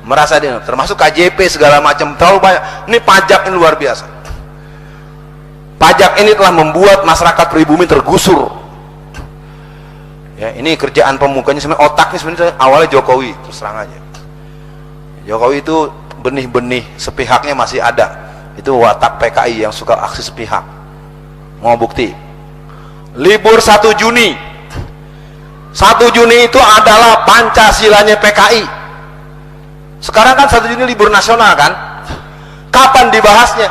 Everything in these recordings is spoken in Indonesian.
merasa dia, termasuk KJP segala macam, terlalu banyak. Ini pajak ini luar biasa. Pajak ini telah membuat masyarakat pribumi tergusur. Ya, ini kerjaan pemukanya sebenarnya, otaknya sebenarnya awalnya Jokowi, terus terang aja. Jokowi itu benih-benih sepihaknya masih ada. Itu watak PKI yang suka aksi sepihak. Mau bukti? Libur 1 Juni. 1 Juni itu adalah Pancasilanya PKI. Sekarang kan 1 Juni libur nasional kan? Kapan dibahasnya?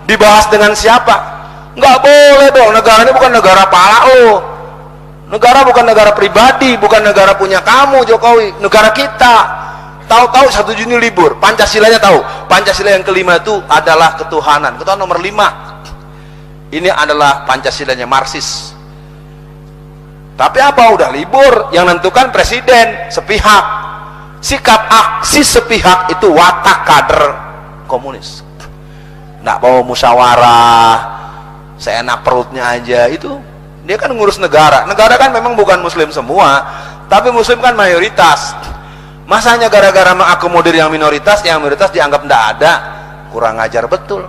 Dibahas dengan siapa? Nggak boleh dong, negara ini bukan negara pala lo. Negara bukan negara pribadi, bukan negara punya kamu Jokowi, negara kita. Tahu-tahu 1 Juni libur, Pancasilanya tahu. Pancasila yang kelima itu adalah ketuhanan, ketuhanan nomor 5. Ini adalah Pancasilanya Marxis. Tapi apa, udah libur, yang nentukan presiden, sepihak. Sikap aksi sepihak itu watak kader komunis. Nggak mau musyawarah, seenak perutnya aja, itu dia kan ngurus negara. Negara kan memang bukan muslim semua, tapi muslim kan mayoritas. Masanya gara-gara mengakomodir yang minoritas dianggap tidak ada, kurang ajar betul.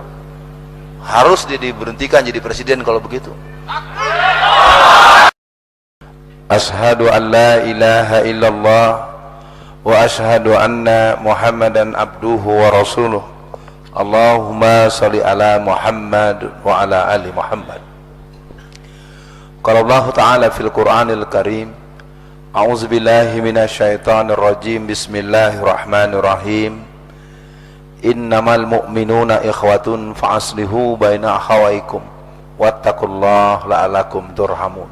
Harus diberhentikan jadi presiden kalau begitu. Ashhadu an la ilaha illallah wa ashhadu anna Muhammadan abduhu wa rasuluh. Allahumma sholli ala Muhammad wa ala ali Muhammad. Qala Allah Ta'ala fil Qur'anil Karim, a'udzu billahi minasyaitonir rajim, bismillahirrahmanirrahim. Innamal mu'minuna ikhwatun fa'aslihu baina akhawaykum wattaqullaha la'allakum turhamun.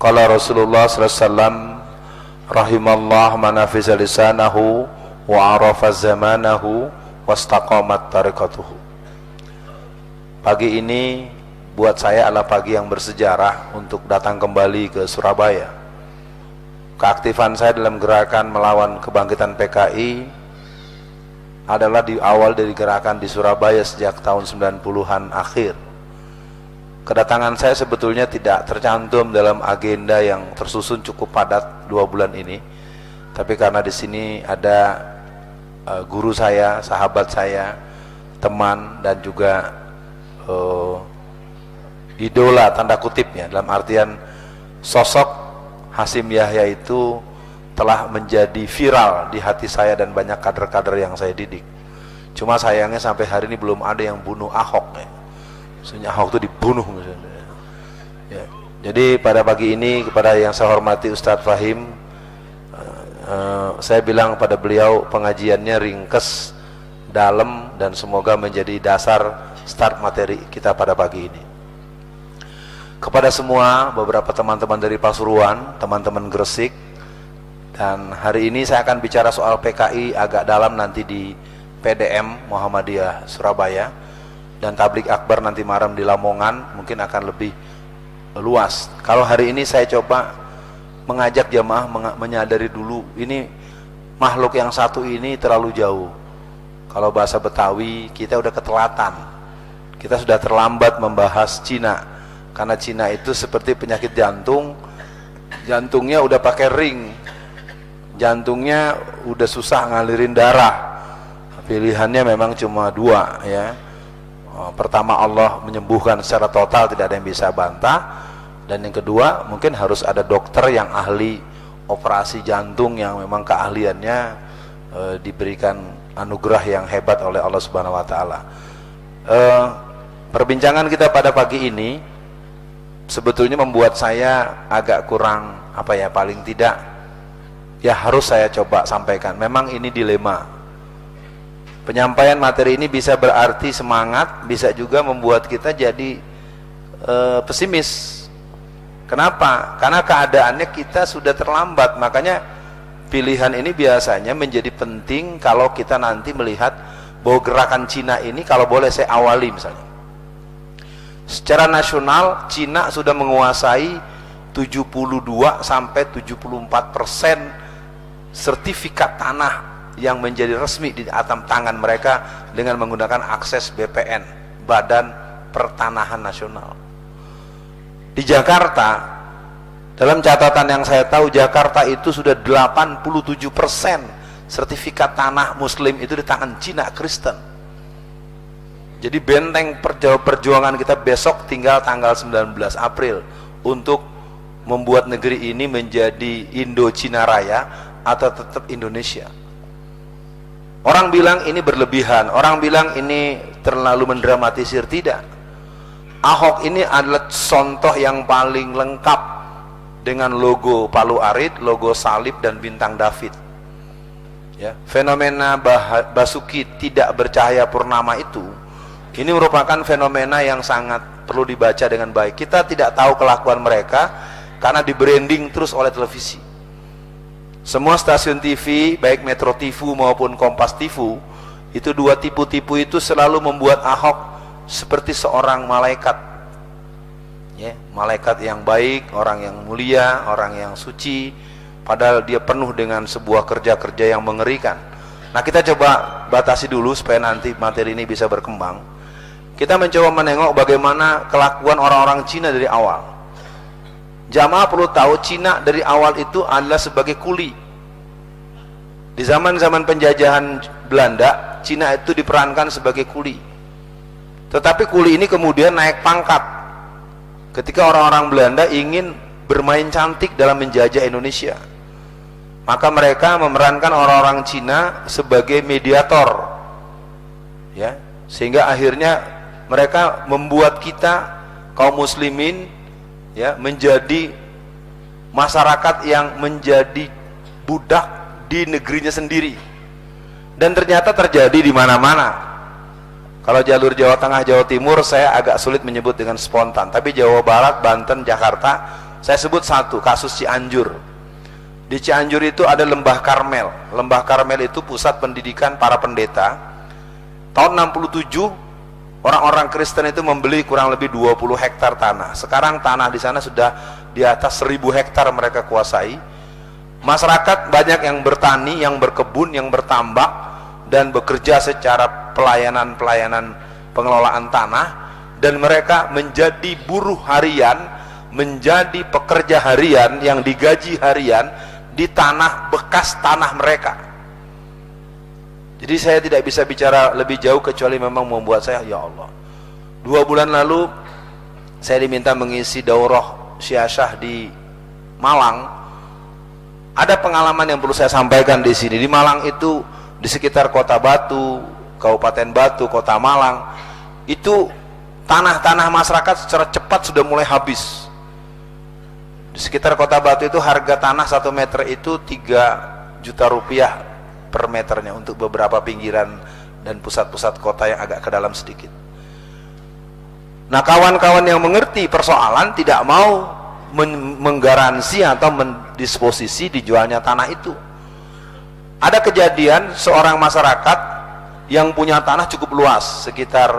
Qala Rasulullah sallallahu alaihi wasallam, rahimallahu man hafiza lisanahu wa arafa zamanahu wastaqamat tariqatuhu. Pagi ini buat saya adalah pagi yang bersejarah untuk datang kembali ke Surabaya. Keaktifan saya dalam gerakan melawan kebangkitan PKI adalah di awal dari gerakan di Surabaya sejak tahun 90-an akhir. Kedatangan saya sebetulnya tidak tercantum dalam agenda yang tersusun cukup padat 2 bulan ini, tapi karena di sini ada guru saya, sahabat saya, teman, dan juga idola tanda kutipnya, dalam artian sosok Hasyim Yahya itu telah menjadi viral di hati saya dan banyak kader-kader yang saya didik. Cuma sayangnya sampai hari ini belum ada yang bunuh Ahok ya. Maksudnya Ahok itu dibunuh misalnya. Ya. Jadi pada pagi ini kepada yang saya hormati Ustadz Fahim, saya bilang pada beliau pengajiannya ringkes, dalam, dan semoga menjadi dasar start materi kita pada pagi ini. Kepada semua, beberapa teman-teman dari Pasuruan, teman-teman Gresik, dan hari ini saya akan bicara soal PKI agak dalam nanti di PDM Muhammadiyah Surabaya, dan tablik akbar nanti malam di Lamongan mungkin akan lebih luas. Kalau hari ini saya coba mengajak jamaah menyadari dulu, ini makhluk yang satu ini terlalu jauh. Kalau bahasa Betawi, kita udah ketelatan, kita sudah terlambat membahas Cina, karena Cina itu seperti penyakit jantung, jantungnya udah pakai ring, jantungnya udah susah ngalirin darah. Pilihannya memang cuma 2 ya. Pertama, Allah menyembuhkan secara total, tidak ada yang bisa bantah, dan yang kedua mungkin harus ada dokter yang ahli operasi jantung yang memang keahliannya diberikan anugerah yang hebat oleh Allah Subhanahu wa taala. Perbincangan kita pada pagi ini sebetulnya membuat saya agak kurang paling tidak ya harus saya coba sampaikan. Memang ini dilema. Penyampaian materi ini bisa berarti semangat, bisa juga membuat kita jadi pesimis. Kenapa? Karena keadaannya kita sudah terlambat. Makanya pilihan ini biasanya menjadi penting kalau kita nanti melihat bahwa gerakan Cina ini, kalau boleh saya awali misalnya. Secara nasional Cina sudah menguasai 72 sampai 74% sertifikat tanah yang menjadi resmi di atas tangan mereka dengan menggunakan akses BPN, Badan Pertanahan Nasional. Di Jakarta, dalam catatan yang saya tahu, Jakarta itu sudah 87% sertifikat tanah Muslim itu di tangan Cina Kristen. Jadi benteng perjuangan kita besok tinggal tanggal 19 April untuk membuat negeri ini menjadi Indo-Cina Raya atau tetap Indonesia. Orang bilang ini berlebihan, orang bilang ini terlalu mendramatisir. Tidak. Ahok ini adalah contoh yang paling lengkap dengan logo Palu Arit, logo salib dan bintang David. Ya, fenomena Basuki tidak bercahaya purnama itu, ini merupakan fenomena yang sangat perlu dibaca dengan baik. Kita tidak tahu kelakuan mereka karena di branding terus oleh televisi. Semua stasiun TV, baik Metro TV maupun Kompas TV, itu dua tipu-tipu itu selalu membuat Ahok seperti seorang malaikat, ya, malaikat yang baik, orang yang mulia, orang yang suci, padahal dia penuh dengan sebuah kerja-kerja yang mengerikan. Nah, kita coba batasi dulu supaya nanti materi ini bisa berkembang. Kita mencoba menengok bagaimana kelakuan orang-orang Cina dari awal. Jamaah perlu tahu, Cina dari awal itu adalah sebagai kuli. Di zaman-zaman penjajahan Belanda, Cina itu diperankan sebagai kuli. Tetapi kuli ini kemudian naik pangkat ketika orang-orang Belanda ingin bermain cantik dalam menjajah Indonesia. Maka mereka memerankan orang-orang Cina sebagai mediator, ya, sehingga akhirnya mereka membuat kita kaum muslimin, ya, menjadi masyarakat yang menjadi budak di negerinya sendiri. Dan ternyata terjadi di mana-mana. Kalau jalur Jawa Tengah, Jawa Timur saya agak sulit menyebut dengan spontan, tapi Jawa Barat, Banten, Jakarta saya sebut satu, kasus Cianjur. Di Cianjur itu ada Lembah Karmel. Lembah Karmel itu pusat pendidikan para pendeta. Tahun 67 orang-orang Kristen itu membeli kurang lebih 20 hektar tanah. Sekarang tanah di sana sudah di atas 1000 hektar mereka kuasai. Masyarakat banyak yang bertani, yang berkebun, yang bertambak, dan bekerja secara pelayanan pengelolaan tanah. Dan mereka menjadi buruh harian, menjadi pekerja harian yang digaji harian di tanah bekas tanah mereka. Jadi saya tidak bisa bicara lebih jauh kecuali memang membuat saya, ya Allah. 2 bulan lalu saya diminta mengisi daurah syiasah di Malang. Ada pengalaman yang perlu saya sampaikan di sini. Di Malang itu, di sekitar Kota Batu, Kabupaten Batu, Kota Malang, itu tanah-tanah masyarakat secara cepat sudah mulai habis. Di sekitar Kota Batu itu harga tanah 1 meter itu 3 juta rupiah per meternya untuk beberapa pinggiran dan pusat-pusat kota yang agak ke dalam sedikit. Nah, kawan-kawan yang mengerti persoalan tidak mau menggaransi atau mendisposisi dijualnya tanah itu. Ada kejadian seorang masyarakat yang punya tanah cukup luas, sekitar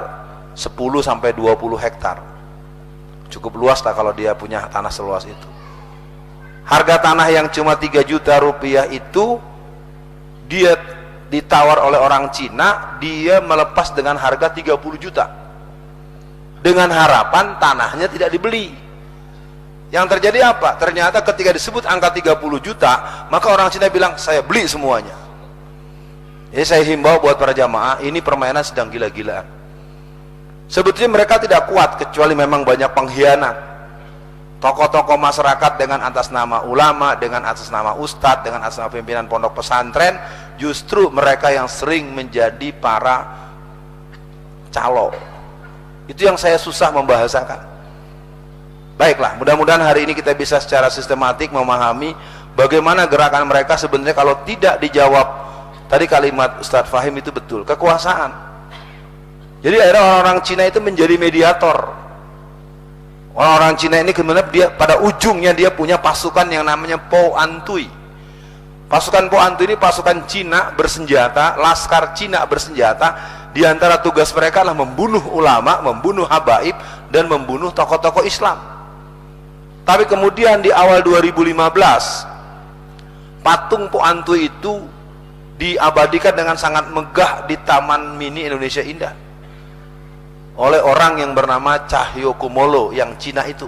10 sampai 20 hektar. Cukup luas lah kalau dia punya tanah seluas itu. Harga tanah yang cuma 3 juta rupiah itu dia ditawar oleh orang Cina, dia melepas dengan harga 30 juta. Dengan harapan tanahnya tidak dibeli. Yang terjadi apa? Ternyata ketika disebut angka 30 juta, maka orang Cina bilang, saya beli semuanya. Jadi saya himbau buat para jamaah, ini permainan sedang gila-gilaan. Sebetulnya mereka tidak kuat, kecuali memang banyak pengkhianat. Tokoh-tokoh masyarakat dengan atas nama ulama, dengan atas nama ustadz, dengan atas nama pimpinan pondok pesantren, justru mereka yang sering menjadi para calo. Itu yang saya susah membahasakan. Baiklah, mudah-mudahan hari ini kita bisa secara sistematik memahami bagaimana gerakan mereka sebenarnya kalau tidak dijawab. Tadi kalimat Ustadz Fahim itu betul, kekuasaan. Jadi akhirnya orang-orang Cina itu menjadi mediator. Orang-orang Cina ini kemudian dia pada ujungnya dia punya pasukan yang namanya Po Antui. Pasukan Po Antui ini pasukan Cina bersenjata, laskar Cina bersenjata. Di antara tugas mereka adalah membunuh ulama, membunuh habaib, dan membunuh tokoh-tokoh Islam. Tapi kemudian di awal 2015 patung Po Antui itu diabadikan dengan sangat megah di Taman Mini Indonesia Indah oleh orang yang bernama Cahyo Kumolo yang Cina itu.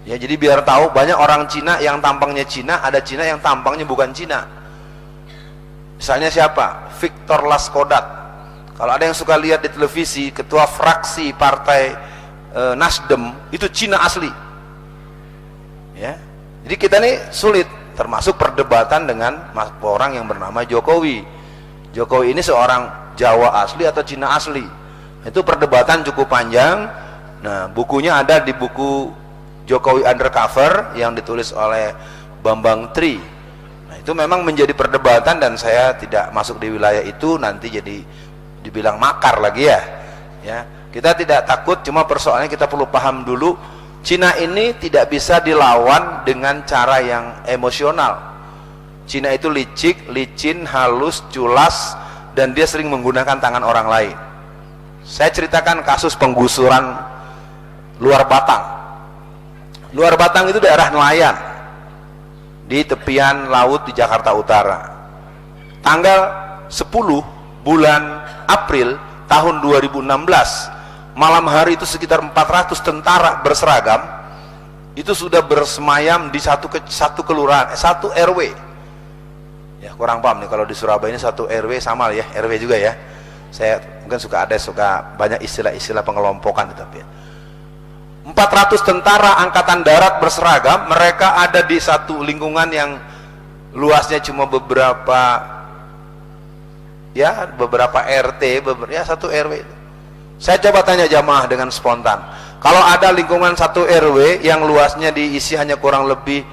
Ya, jadi biar tahu banyak orang Cina yang tampangnya Cina, ada Cina yang tampangnya bukan Cina. Misalnya siapa? Victor Laskodat. Kalau ada yang suka lihat di televisi, ketua fraksi partai Nasdem, itu Cina asli. Ya. Jadi kita nih sulit, termasuk perdebatan dengan orang yang bernama Jokowi. Jokowi ini seorang Jawa asli atau Cina asli. Itu perdebatan cukup panjang. Nah, bukunya ada di buku Jokowi Undercover yang ditulis oleh Bambang Tri. Nah, itu memang menjadi perdebatan dan saya tidak masuk di wilayah itu, nanti jadi dibilang makar lagi ya. Ya, kita tidak takut, cuma persoalannya kita perlu paham dulu, Cina ini tidak bisa dilawan dengan cara yang emosional. Cina itu licik, licin, halus, culas, dan dia sering menggunakan tangan orang lain. Saya ceritakan kasus penggusuran Luar Batang. Luar Batang itu daerah nelayan di tepian laut di Jakarta Utara. Tanggal 10 bulan April tahun 2016, malam hari itu sekitar 400 tentara berseragam itu sudah bersemayam di satu kelurahan, satu RW. Ya, kurang paham nih kalau di Surabaya ini satu RW sama ya, RW juga ya. Saya mungkin suka banyak istilah-istilah pengelompokan, tapi 400 tentara angkatan darat berseragam, mereka ada di satu lingkungan yang luasnya cuma beberapa RT, satu RW. Saya coba tanya jamaah dengan spontan, kalau ada lingkungan satu RW yang luasnya diisi hanya kurang lebih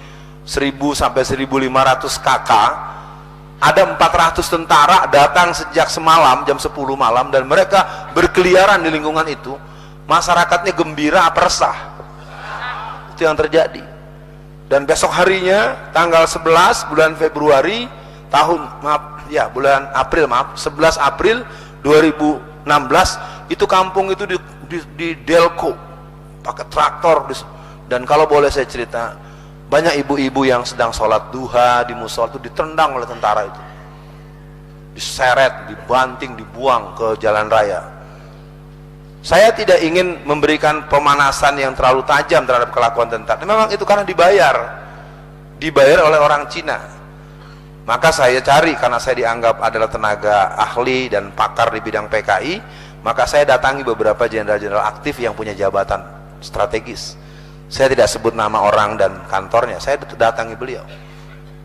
1000 sampai 1500 KK, ada 400 tentara datang sejak semalam jam 10 malam dan mereka berkeliaran di lingkungan itu, masyarakatnya gembira apa resah? Itu yang terjadi. Dan besok harinya tanggal 11 bulan Februari bulan April 11 April 2016 itu kampung itu di Delco pakai traktor, dan kalau boleh saya cerita, banyak ibu-ibu yang sedang sholat duha di musola itu ditendang oleh tentara itu, diseret, dibanting, dibuang ke jalan raya. Saya tidak ingin memberikan pemanasan yang terlalu tajam terhadap kelakuan tentara. Memang itu karena dibayar oleh orang Cina. Maka saya cari, karena saya dianggap adalah tenaga ahli dan pakar di bidang PKI, maka saya datangi beberapa jenderal-jenderal aktif yang punya jabatan strategis. Saya tidak sebut nama orang dan kantornya, saya datangi beliau.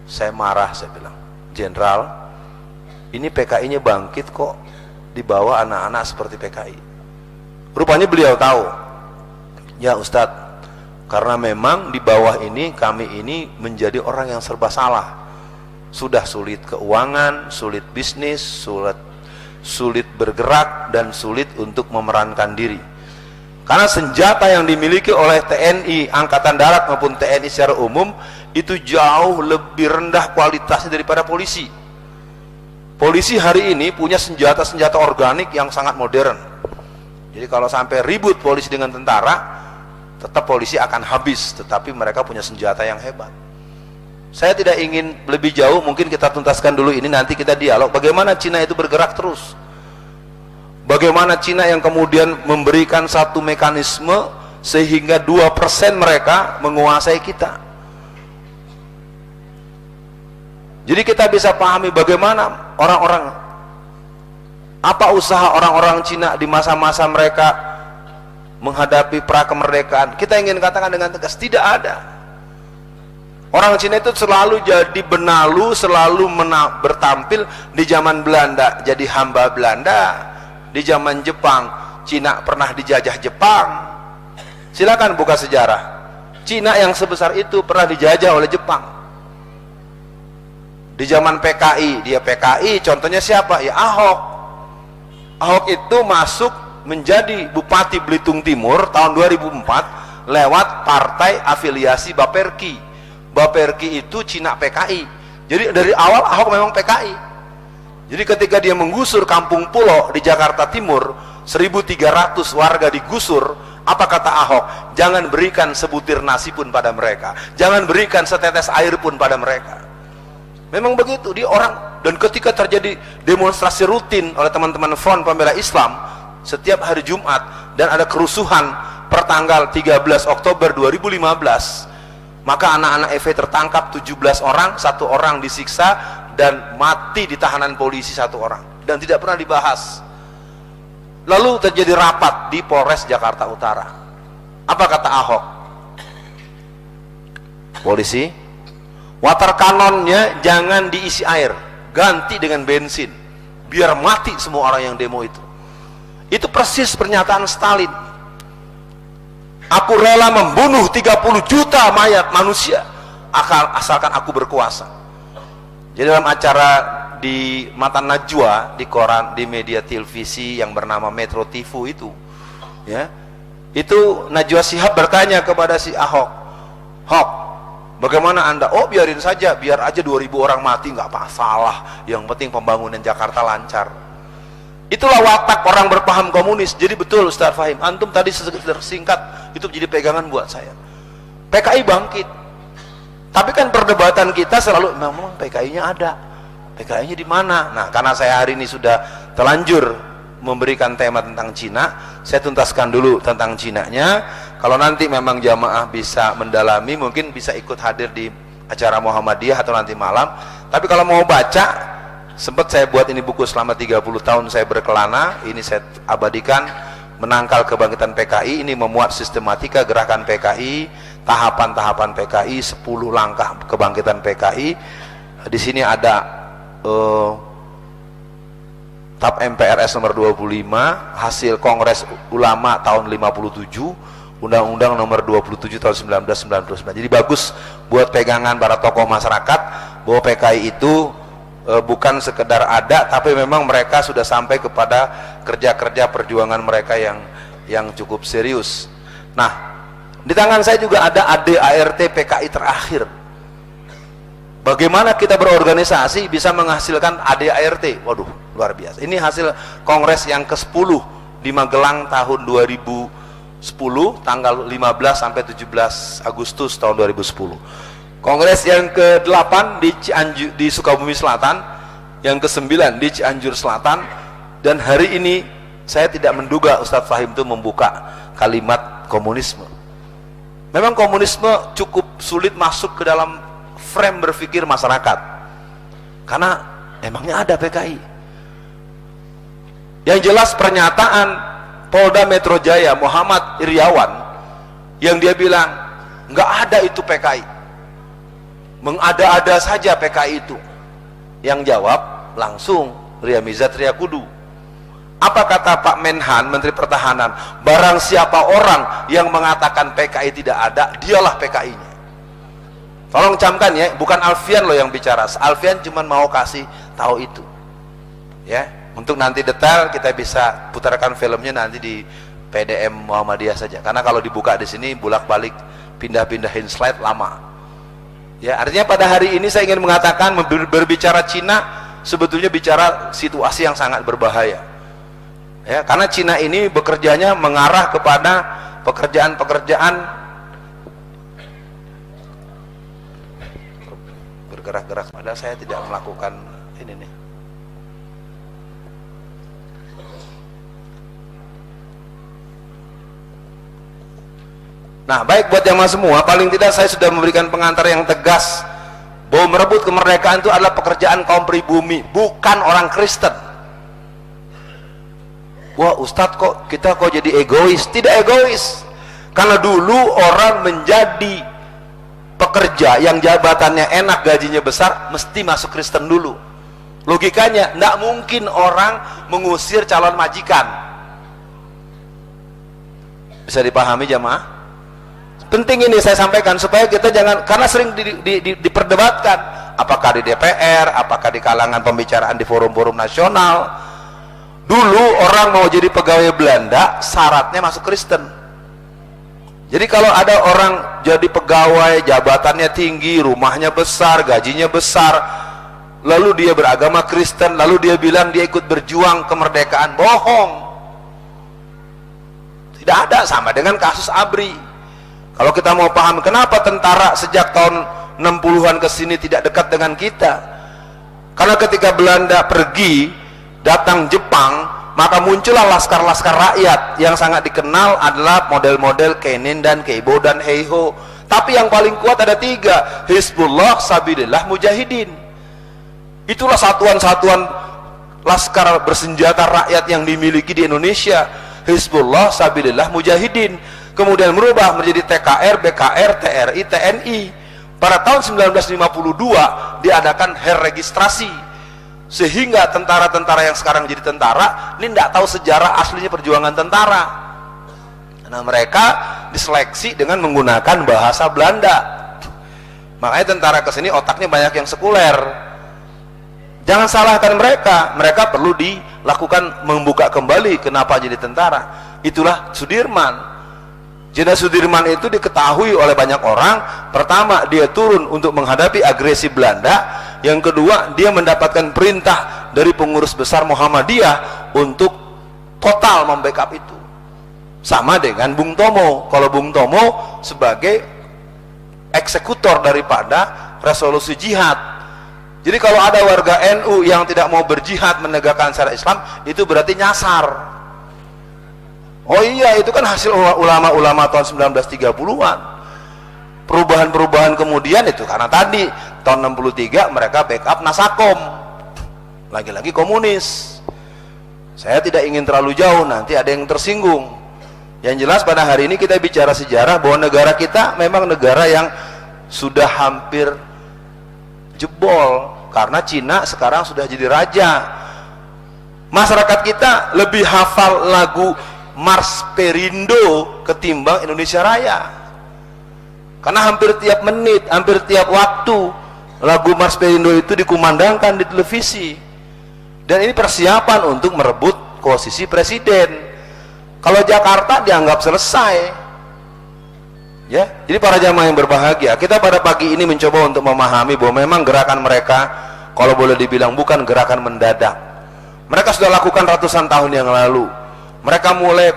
Saya marah, saya bilang, "Jenderal, ini PKI-nya bangkit kok di bawah anak-anak seperti PKI." Rupanya beliau tahu. "Ya Ustadz, karena memang di bawah ini kami ini menjadi orang yang serba salah. Sudah sulit keuangan, sulit bisnis, sulit bergerak, dan sulit untuk memerankan diri. Karena senjata yang dimiliki oleh TNI Angkatan Darat maupun TNI secara umum itu jauh lebih rendah kualitasnya daripada polisi. Polisi hari ini punya senjata-senjata organik yang sangat modern. Jadi kalau sampai ribut polisi dengan tentara, tetap polisi akan habis, tetapi mereka punya senjata yang hebat. Saya tidak ingin lebih jauh, mungkin kita tuntaskan dulu ini, nanti kita dialog bagaimana Cina itu bergerak terus. Bagaimana Cina yang kemudian memberikan satu mekanisme sehingga 2% mereka menguasai kita. Jadi kita bisa pahami bagaimana apa usaha orang-orang Cina di masa-masa mereka menghadapi pra kemerdekaan. Kita ingin katakan dengan tegas, tidak ada. Orang Cina itu selalu jadi benalu, selalu bertampil di zaman Belanda jadi hamba Belanda. Di zaman Jepang, Cina pernah dijajah Jepang. Silakan buka sejarah. Cina yang sebesar itu pernah dijajah oleh Jepang. Di zaman PKI, dia PKI, contohnya siapa? Ya Ahok. Ahok itu masuk menjadi Bupati Belitung Timur tahun 2004 lewat partai afiliasi Baperki. Baperki itu Cina PKI. Jadi dari awal Ahok memang PKI. Jadi ketika dia menggusur kampung pulau di Jakarta Timur, 1.300 warga digusur, apa kata Ahok? Jangan berikan sebutir nasi pun pada mereka, jangan berikan setetes air pun pada mereka. Memang begitu, dia orang. Dan ketika terjadi demonstrasi rutin oleh teman-teman Front Pembela Islam setiap hari Jumat, dan ada kerusuhan pertanggal 13 Oktober 2015, maka anak-anak FE tertangkap 17 orang, 1 orang disiksa, dan mati di tahanan polisi 1 orang dan tidak pernah dibahas. Lalu terjadi rapat di Polres Jakarta Utara. Apa kata Ahok? Polisi, water cannon-nya jangan diisi air, ganti dengan bensin, biar mati semua orang yang demo itu. Itu persis pernyataan Stalin. Aku rela membunuh 30 juta mayat manusia asalkan aku berkuasa. Jadi dalam acara di Mata Najwa, di koran, di media televisi yang bernama Metro TV itu, ya, itu Najwa Shihab bertanya kepada si Ahok, Hok, bagaimana Anda? Oh, biarin saja, biar aja 2000 orang mati, nggak masalah, yang penting pembangunan Jakarta lancar. Itulah watak orang berpaham komunis. Jadi betul Ustaz Fahim, antum tadi singkat itu jadi pegangan buat saya. PKI bangkit, tapi kan perdebatan kita selalu memang PKI-nya ada, PKI-nya di mana? Nah, karena saya hari ini sudah terlanjur memberikan tema tentang Cina, saya tuntaskan dulu tentang Cinanya. Kalau nanti memang jamaah bisa mendalami, mungkin bisa ikut hadir di acara Muhammadiyah atau nanti malam. Tapi kalau mau baca, sempat saya buat ini buku selama 30 tahun saya berkelana, ini saya abadikan, Menangkal Kebangkitan PKI. Ini memuat sistematika gerakan PKI, tahapan-tahapan PKI, 10 langkah kebangkitan PKI. Di sini ada TAP MPRS nomor 25, hasil Kongres Ulama tahun 57, Undang-Undang nomor 27 tahun 1999. Jadi bagus buat pegangan para tokoh masyarakat bahwa PKI itu bukan sekedar ada, tapi memang mereka sudah sampai kepada kerja-kerja perjuangan mereka yang cukup serius. Nah, di tangan saya juga ada ADART PKI terakhir. Bagaimana kita berorganisasi bisa menghasilkan ADART? Waduh, luar biasa. Ini hasil kongres yang ke-10 di Magelang tahun 2010, tanggal 15 sampai 17 Agustus tahun 2010. Kongres yang ke-8 di Sukabumi Selatan, yang ke-9 di Cianjur Selatan, dan hari ini saya tidak menduga Ustadz Fahim itu membuka kalimat komunisme. Memang komunisme cukup sulit masuk ke dalam frame berpikir masyarakat, karena emangnya ada PKI. Yang jelas pernyataan Polda Metro Jaya Muhammad Iriawan yang dia bilang nggak ada itu PKI, mengada-ada saja PKI itu. Yang jawab langsung Riamiza Triakudu. Apa kata Pak Menhan, Menteri Pertahanan? Barang siapa orang yang mengatakan PKI tidak ada, dialah PKI-nya. Tolong camkan ya, bukan Alfian loh yang bicara. Alfian cuma mau kasih tahu itu, ya. Untuk nanti detail kita bisa putarkan filmnya nanti di PDM Muhammadiyah saja. Karena kalau dibuka di sini bolak-balik pindah-pindahin slide lama. Ya, artinya pada hari ini saya ingin mengatakan berbicara Cina sebetulnya bicara situasi yang sangat berbahaya. Ya, karena Cina ini bekerjanya mengarah kepada pekerjaan-pekerjaan bergerak-gerak, padahal saya tidak melakukan ini nih. Nah, baik buat jamaah semua, paling tidak saya sudah memberikan pengantar yang tegas bahwa merebut kemerdekaan itu adalah pekerjaan kaum pribumi, bukan orang Kristen. Wah, Ustadz kita kok jadi egois? Tidak egois, karena dulu orang menjadi pekerja yang jabatannya enak, gajinya besar, mesti masuk Kristen dulu. Logikanya, tidak mungkin orang mengusir calon majikan. Bisa dipahami jamaah? Penting ini saya sampaikan supaya kita jangan, karena sering diperdebatkan, apakah di DPR, apakah di kalangan pembicaraan di forum-forum nasional. Dulu orang mau jadi pegawai Belanda, syaratnya masuk Kristen. Jadi kalau ada orang jadi pegawai, jabatannya tinggi, rumahnya besar, gajinya besar, lalu dia beragama Kristen, lalu dia bilang dia ikut berjuang kemerdekaan, bohong. Tidak ada, sama dengan kasus ABRI. Kalau kita mau paham kenapa tentara sejak tahun 60-an ke sini tidak dekat dengan kita, karena ketika Belanda pergi, datang Jepang, maka muncullah laskar-laskar rakyat yang sangat dikenal adalah model-model Kenin dan Keibo dan Heiho. Tapi yang paling kuat ada 3, Hizbullah, Sabilillah, Mujahidin. Itulah satuan-satuan laskar bersenjata rakyat yang dimiliki di Indonesia, Hizbullah, Sabilillah, Mujahidin. Kemudian merubah menjadi TKR, BKR, TRI, TNI. Pada tahun 1952 diadakan herregistrasi, sehingga tentara-tentara yang sekarang jadi tentara ini tidak tahu sejarah aslinya perjuangan tentara. Nah, mereka diseleksi dengan menggunakan bahasa Belanda. Makanya tentara kesini otaknya banyak yang sekuler. Jangan salahkan mereka, mereka perlu dilakukan membuka kembali kenapa jadi tentara. Itulah Sudirman. Jenderal Sudirman itu diketahui oleh banyak orang, pertama dia turun untuk menghadapi agresi Belanda, yang kedua dia mendapatkan perintah dari pengurus besar Muhammadiyah untuk total membackup itu. Sama dengan Bung Tomo. Kalau Bung Tomo sebagai eksekutor daripada resolusi jihad. Jadi kalau ada warga NU yang tidak mau berjihad menegakkan syariat Islam, itu berarti nyasar. Oh iya, itu kan hasil ulama-ulama tahun 1930-an. Perubahan-perubahan kemudian itu karena tadi tahun 63 mereka backup Nasakom, lagi-lagi komunis. Saya tidak ingin terlalu jauh, nanti ada yang tersinggung. Yang jelas pada hari ini kita bicara sejarah bahwa negara kita memang negara yang sudah hampir jebol karena Cina sekarang sudah jadi raja. Masyarakat kita lebih hafal lagu Mars Perindo ketimbang Indonesia Raya, karena hampir tiap menit, hampir tiap waktu lagu Mars Perindo itu dikumandangkan di televisi. Dan ini persiapan untuk merebut posisi presiden. Kalau Jakarta dianggap selesai, ya. Jadi para jamaah yang berbahagia, kita pada pagi ini mencoba untuk memahami bahwa memang gerakan mereka, kalau boleh dibilang, bukan gerakan mendadak. Mereka sudah lakukan ratusan tahun yang lalu. Mereka mulai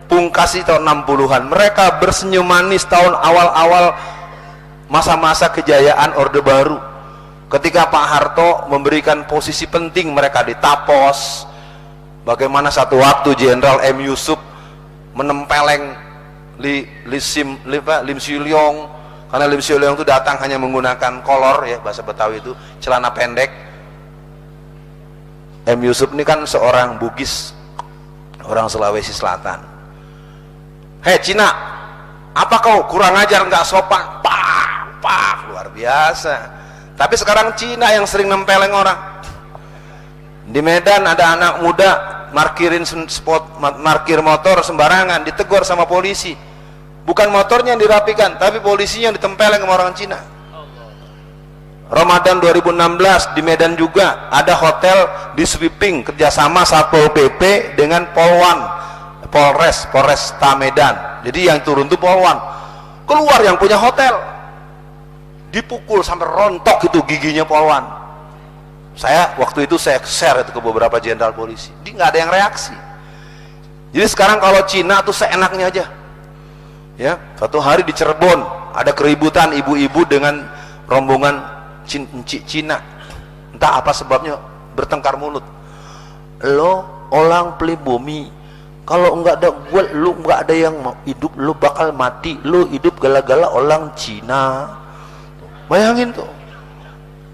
pungkasi tahun 60-an. Mereka bersenyum manis tahun awal-awal masa-masa kejayaan Orde Baru. Ketika Pak Harto memberikan posisi penting, mereka ditapos. Bagaimana satu waktu Jenderal M. Yusuf menempeleng Lim Silyong, karena Lim Silyong itu datang hanya menggunakan kolor, ya bahasa Betawi itu celana pendek. M. Yusuf ini kan seorang Bugis, orang Sulawesi Selatan. Hei Cina, apa kau kurang ajar, nggak sopan? Pak, luar biasa. Tapi sekarang Cina yang sering nempeleng orang. Di Medan ada anak muda markirin spot, markir motor sembarangan, ditegur sama polisi. Bukan motornya yang dirapikan, tapi polisinya yang ditempeleng sama orang Cina. Ramadan 2016 di Medan juga ada hotel di sweeping kerjasama Satpol PP dengan Polresta Medan. Jadi yang turun itu Polwan, keluar yang punya hotel, dipukul sampai rontok itu giginya Polwan. Saya waktu itu saya share itu ke beberapa jenderal polisi, dia nggak ada yang reaksi. Jadi sekarang kalau Cina tuh seenaknya aja, ya. Suatu hari di Cirebon ada keributan ibu-ibu dengan rombongan Cina, entah apa sebabnya bertengkar mulut. Lo orang pribumi, kalau enggak ada gue, lu enggak ada yang mau hidup, lu bakal mati. Lu hidup gala-gala orang Cina. Bayangin tuh.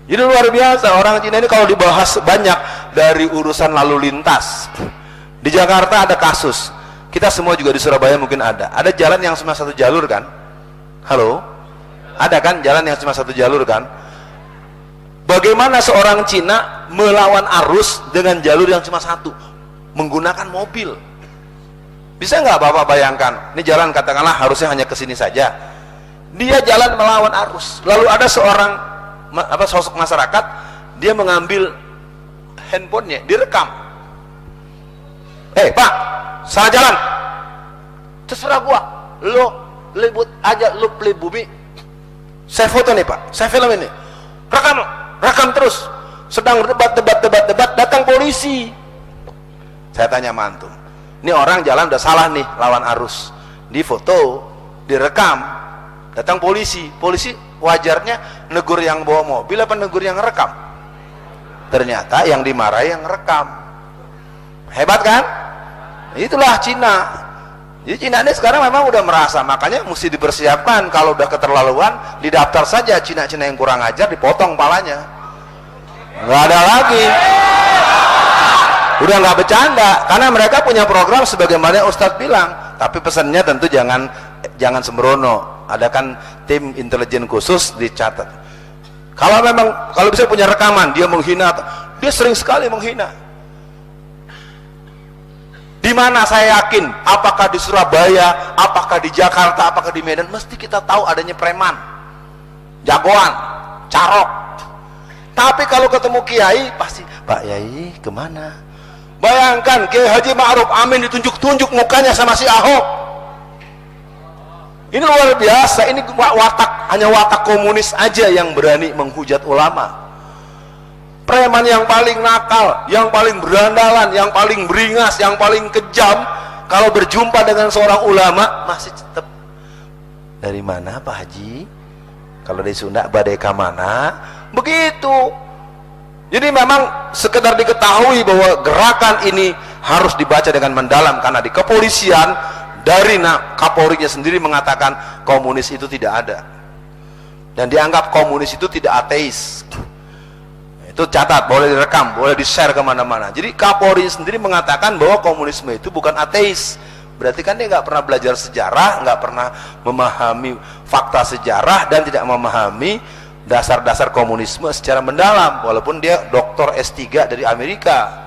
Jadi luar biasa orang Cina ini kalau dibahas banyak dari urusan lalu lintas. Di Jakarta ada kasus, kita semua juga di Surabaya mungkin ada jalan yang cuma satu jalur kan? Halo? Ada kan jalan yang cuma satu jalur kan? Bagaimana seorang Cina melawan arus dengan jalur yang cuma satu, menggunakan mobil? Bisa nggak Bapak bayangkan? Ini jalan katakanlah harusnya hanya ke sini saja, dia jalan melawan arus. Lalu ada seorang sosok masyarakat, dia mengambil handphonenya, direkam. Pak, salah jalan. Terserah gua, lo libut aja, lo pribumi. Saya foto nih Pak, saya film ini, rekam terus. Sedang debat, datang polisi. Saya tanya mantu, ini orang jalan udah salah nih lawan arus, di foto, direkam, datang polisi. Polisi wajarnya negur yang bawa mobil apa negur yang rekam? Ternyata yang dimarahi yang rekam. Hebat kan? Itulah Cina. Jadi Cina ini sekarang memang udah merasa, makanya mesti dipersiapkan. Kalau udah keterlaluan, didaftar saja Cina-Cina yang kurang ajar, dipotong palanya. nggak ada lagi, udah nggak bercanda, karena mereka punya program sebagaimana Ustadz bilang. Tapi pesannya tentu jangan sembrono, adakan tim intelijen khusus dicatat. Kalau bisa punya rekaman dia menghina, dia sering sekali menghina. Di mana saya yakin, apakah di Surabaya, apakah di Jakarta, apakah di Medan, mesti kita tahu adanya preman, jagoan, carok. Tapi kalau ketemu kiai pasti, Pak Yai kemana? Bayangkan Kiai Haji Ma'ruf Amin ditunjuk-tunjuk mukanya sama si Ahok. Ini luar biasa. Ini hanya watak komunis aja yang berani menghujat ulama. Preman yang paling nakal, yang paling berandalan, yang paling beringas, yang paling kejam, kalau berjumpa dengan seorang ulama masih tetap, dari mana Pak Haji? Kalau di Sunda badai kamana? Begitu. Jadi memang sekedar diketahui bahwa gerakan ini harus dibaca dengan mendalam, karena di kepolisian dari Kapolrinya sendiri mengatakan komunis itu tidak ada, dan dianggap komunis itu tidak ateis. Itu catat, boleh direkam, boleh di-share kemana-mana. Jadi Kapolri sendiri mengatakan bahwa komunisme itu bukan ateis. Berarti kan dia nggak pernah belajar sejarah, nggak pernah memahami fakta sejarah, dan tidak memahami dasar-dasar komunisme secara mendalam, walaupun dia doktor S3 dari Amerika.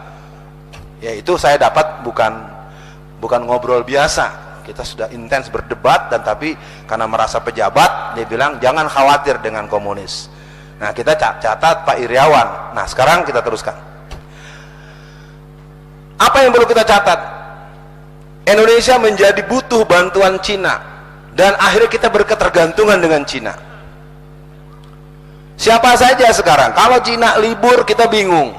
Ya itu saya dapat bukan ngobrol biasa, kita sudah intens berdebat, dan tapi karena merasa pejabat dia bilang jangan khawatir dengan komunis. Nah kita catat Pak Iriawan. Nah sekarang kita teruskan, apa yang perlu kita catat? Indonesia menjadi butuh bantuan Cina, dan akhirnya kita berketergantungan dengan Cina. Siapa saja sekarang, kalau Cina libur kita bingung,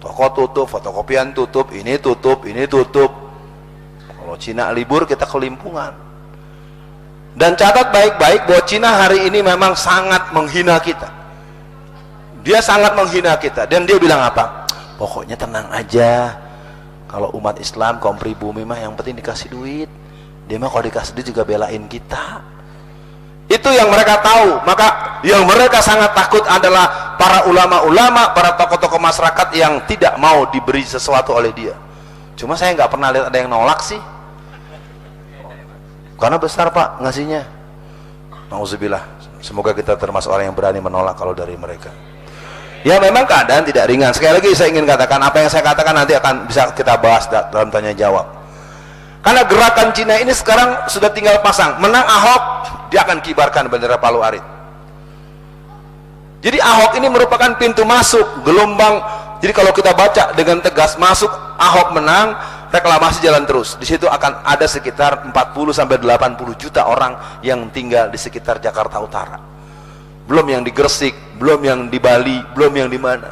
toko tutup, fotokopian tutup, ini tutup, ini tutup. Kalau Cina libur kita kelimpungan. Dan catat baik-baik bahwa Cina hari ini memang sangat menghina kita. Dia sangat menghina kita, dan dia bilang apa? Pokoknya tenang aja, kalau umat Islam kaum pribumi mah yang penting dikasih duit. Dia mah kalau dikasih duit juga belain kita. Itu yang mereka tahu. Maka yang mereka sangat takut adalah para ulama-ulama, para tokoh-tokoh masyarakat yang tidak mau diberi sesuatu oleh dia. Cuma saya nggak pernah lihat ada yang nolak sih, karena besar Pak ngasihnya. Nauzubillah. Semoga kita termasuk orang yang berani menolak kalau dari mereka. Ya memang keadaan tidak ringan. Sekali lagi saya ingin katakan, apa yang saya katakan nanti akan bisa kita bahas dalam tanya jawab. Karena gerakan Cina ini sekarang sudah tinggal pasang, menang Ahok, dia akan kibarkan bendera Palu Arit. Jadi Ahok ini merupakan pintu masuk, gelombang. Jadi kalau kita baca dengan tegas, masuk Ahok menang, reklamasi jalan terus. Di situ akan ada sekitar 40-80 juta orang yang tinggal di sekitar Jakarta Utara. Belum yang di Gresik, belum yang di Bali, belum yang di mana.